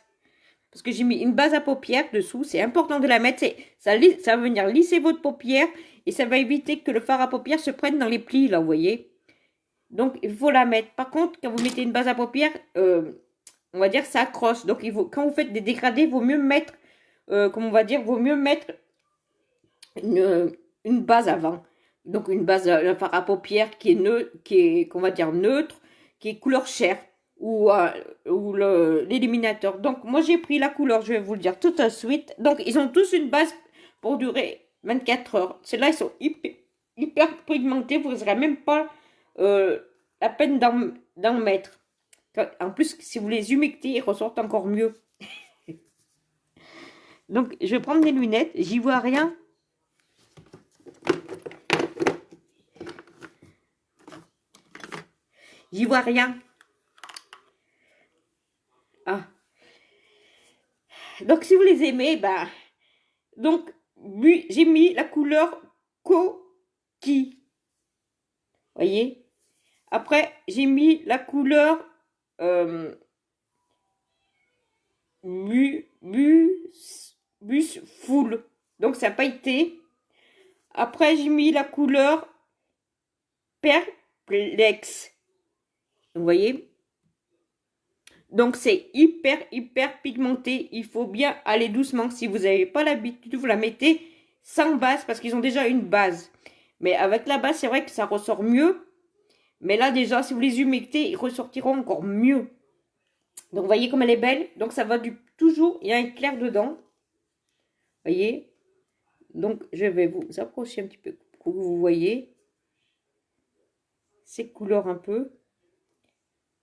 Parce que j'ai mis une base à paupières dessous. C'est important de la mettre. Ça va venir lisser votre paupière et ça va éviter que le fard à paupières se prenne dans les plis, là, vous voyez. Donc, il faut la mettre. Par contre, quand vous mettez une base à paupières, on va dire ça accroche. Donc, quand vous faites des dégradés, il vaut mieux mettre, comme on va dire, vaut mieux mettre une base avant. Donc, une base de fard à paupières qui est qu'on va dire neutre, qui est couleur chair ou l'éliminateur. Donc, moi, j'ai pris la couleur, je vais vous le dire tout de suite. Donc, ils ont tous une base pour durer 24 heures. Ceux-là, ils sont hyper pigmentés. Vous n'aurez même pas la peine d'en mettre. En plus, si vous les humectez, ils ressortent encore mieux. Donc, je vais prendre mes lunettes. J'y vois rien. J'y vois rien. Ah. Donc, si vous les aimez, bah... Donc, j'ai mis la couleur coquille. Voyez? Après, j'ai mis la couleur bus full. Donc, ça pailleté. Après, j'ai mis la couleur perplexe. Vous voyez? Donc, c'est hyper pigmenté. Il faut bien aller doucement. Si vous n'avez pas l'habitude, vous la mettez sans base parce qu'ils ont déjà une base. Mais avec la base, c'est vrai que ça ressort mieux. Mais là, déjà, si vous les humectez, ils ressortiront encore mieux. Donc, vous voyez comme elle est belle. Donc, ça va toujours, il y a un clair dedans. Vous voyez? Donc, je vais vous approcher un petit peu pour que vous voyez ces couleurs un peu.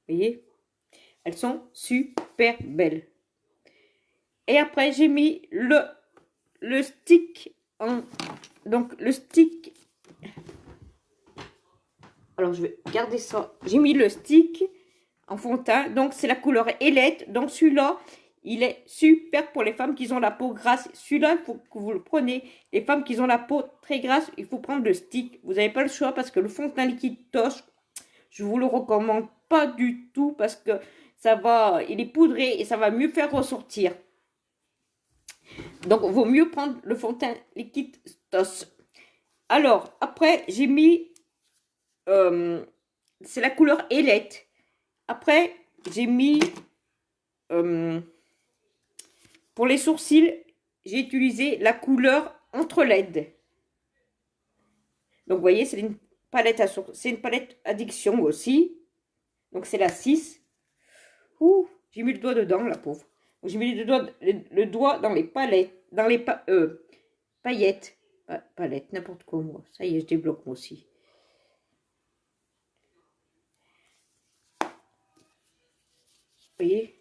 Vous voyez? Elles sont super belles. Et après, j'ai mis le stick. Donc, le stick. Alors, je vais garder ça. J'ai mis le stick en fond de teint. Donc, c'est la couleur ailette. Donc, celui-là, il est super pour les femmes qui ont la peau grasse. Celui-là, il faut que vous le preniez. Les femmes qui ont la peau très grasse, il faut prendre le stick. Vous n'avez pas le choix parce que le fond de teint liquide Toche, je vous le recommande pas du tout parce que il est poudré et ça va mieux faire ressortir. Donc, il vaut mieux prendre le fond de teint liquide Toche. Alors, après, j'ai mis, c'est la couleur ailette. Après, j'ai mis, pour les sourcils, j'ai utilisé la couleur entre LED. Donc, vous voyez, c'est une palette à sourcils, c'est une palette addiction aussi. Donc, c'est la 6. Ouh, j'ai mis le doigt dedans, la pauvre. J'ai mis le doigt dans les palettes, dans les paillettes. Palettes, n'importe quoi, moi. Ça y est, je débloque moi aussi. Vous voyez?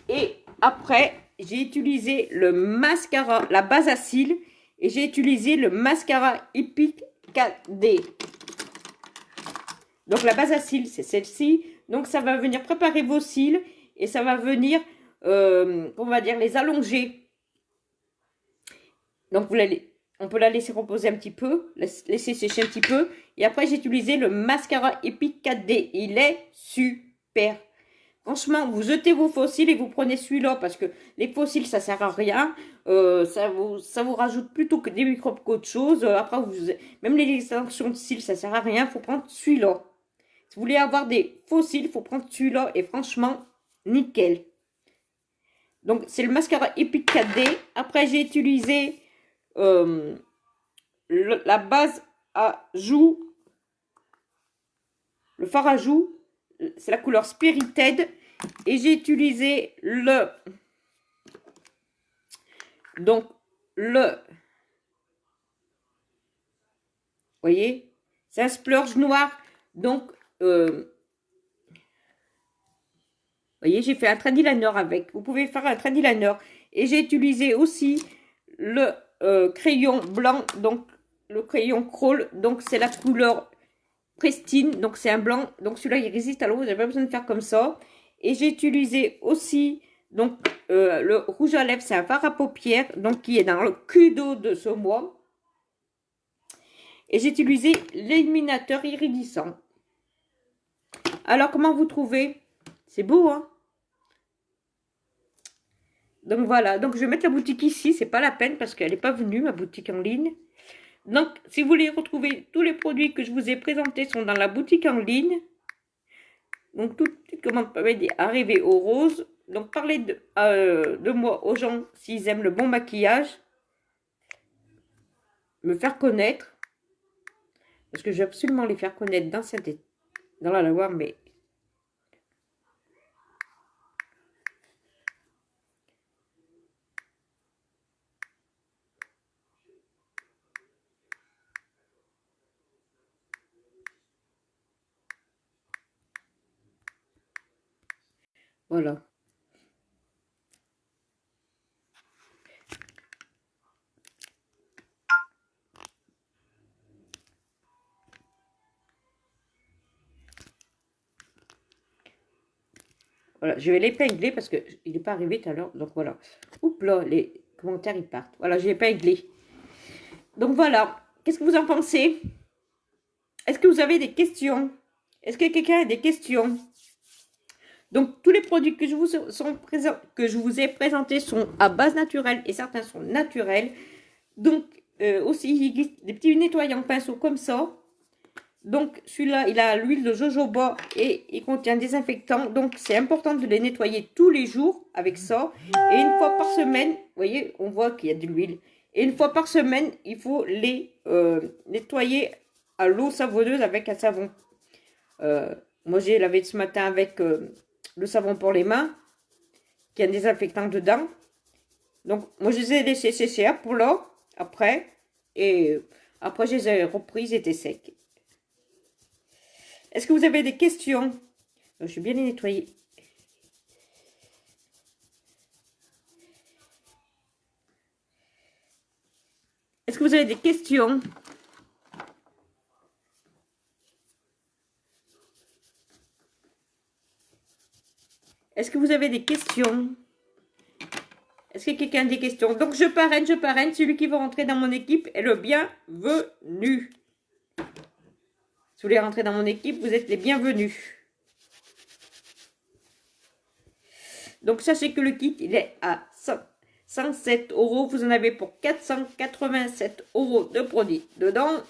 Et après, j'ai utilisé le mascara, la base à cils. Et j'ai utilisé le mascara Epic 4D. Donc, la base à cils, c'est celle-ci. Donc, ça va venir préparer vos cils et ça va venir, on va dire, les allonger. Donc, on peut la laisser reposer un petit peu, laisser sécher un petit peu. Et après, j'ai utilisé le mascara Epic 4D. Il est super. Franchement, vous jetez vos fossiles et vous prenez celui-là parce que les fossiles, ça sert à rien. Ça vous rajoute plutôt que des microbes qu'autre chose. Après, même les extensions de cils, ça sert à rien. Il faut prendre celui-là. Si vous voulez avoir des fossiles, il faut prendre celui-là. Et franchement, nickel. Donc, c'est le mascara Epic 4D. Après, j'ai utilisé la base à joues. Le fard à joues. C'est la couleur Spirited. Et j'ai utilisé vous voyez, c'est un splurge noir. Donc, vous voyez, j'ai fait un trady liner avec. Vous pouvez faire un trady liner. Et j'ai utilisé aussi le crayon blanc. Donc, le crayon Crawl. Donc, c'est la couleur pristine. Donc, c'est un blanc. Donc, celui-là, il résiste à l'eau. Vous n'avez pas besoin de faire comme ça. Et j'ai utilisé aussi, donc, le rouge à lèvres. C'est un fard à paupières. Donc, qui est dans le Kudo de ce mois. Et j'ai utilisé l'illuminateur iridescent. Alors, comment vous trouvez? C'est beau, hein? Donc, voilà. Donc, je vais mettre la boutique ici. C'est pas la peine parce qu'elle n'est pas venue, ma boutique en ligne. Donc, si vous voulez retrouver tous les produits que je vous ai présentés sont dans la boutique en ligne. Donc, toutes les commandes peuvent arriver au rose. Donc, parlez de moi aux gens s'ils aiment le bon maquillage. Me faire connaître. Parce que je vais absolument les faire connaître dans la Loire, mais... Voilà. Voilà, je vais l'épingler parce qu'il n'est pas arrivé tout à l'heure. Donc voilà. Oups là, les commentaires ils partent. Voilà, j'ai épinglé. Donc voilà. Qu'est-ce que vous en pensez? Est-ce que vous avez des questions? Est-ce que quelqu'un a des questions? Donc tous les produits que je vous ai présentés sont à base naturelle et certains sont naturels. Donc aussi, il existe des petits nettoyants pinceaux comme ça. Donc, celui-là, il a l'huile de jojoba et il contient désinfectant. Donc, c'est important de les nettoyer tous les jours avec ça. Et une fois par semaine, vous voyez, on voit qu'il y a de l'huile. Et une fois par semaine, il faut les nettoyer à l'eau savonneuse avec un savon. Moi, j'ai lavé ce matin avec le savon pour les mains, qui a un désinfectant dedans. Donc, moi, je les ai laissés sécher pour là, après. Et après, je les ai repris, ils étaient secs. Est-ce que vous avez des questions? Je vais bien les nettoyer. Est-ce que vous avez des questions? Est-ce que vous avez des questions? Est-ce que quelqu'un a des questions? Donc, je parraine. Celui qui va rentrer dans mon équipe est le bienvenu. Si vous voulez rentrer dans mon équipe, vous êtes les bienvenus. Donc, sachez que le kit, il est à 107 €. Vous en avez pour 487 € de produits dedans.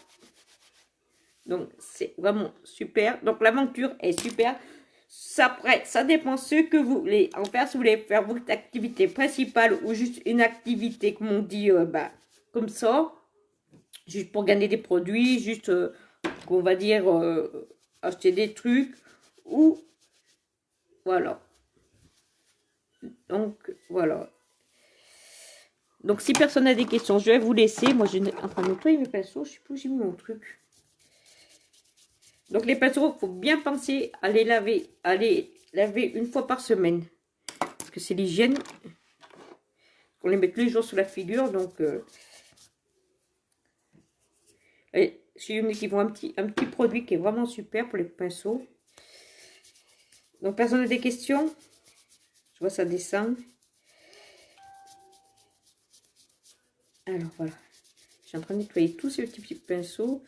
Donc, c'est vraiment super. Donc, l'aventure est super. Ça dépend ce que vous voulez en faire. Si vous voulez faire votre activité principale ou juste une activité, comme on dit, comme ça. Juste pour gagner des produits, juste, on va dire, acheter des trucs. Ou, voilà. Donc, voilà. Donc, si personne n'a des questions, je vais vous laisser. Moi, je suis en train de nettoyer mes pinceaux. Je sais plus où j'ai mis mon truc. Donc, les pinceaux, il faut bien penser à les laver une fois par semaine. Parce que c'est l'hygiène. On les met tous les jours sur la figure. Donc, chez Unique, ils vont un petit produit qui est vraiment super pour les pinceaux. Donc, personne n'a des questions? Je vois ça descend. Alors voilà. Je suis en train de nettoyer tous ces petits pinceaux.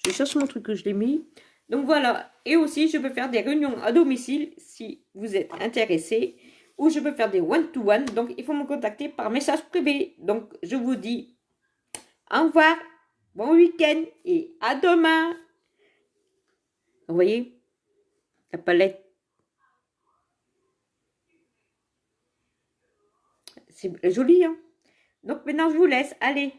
Je cherche mon truc que je l'ai mis. Donc voilà. Et aussi, je peux faire des réunions à domicile si vous êtes intéressé. Ou je peux faire des one-to-one. Donc il faut me contacter par message privé. Donc je vous dis au revoir. Bon week-end. Et à demain. Vous voyez la palette. C'est joli, hein? Donc maintenant, je vous laisse. Allez.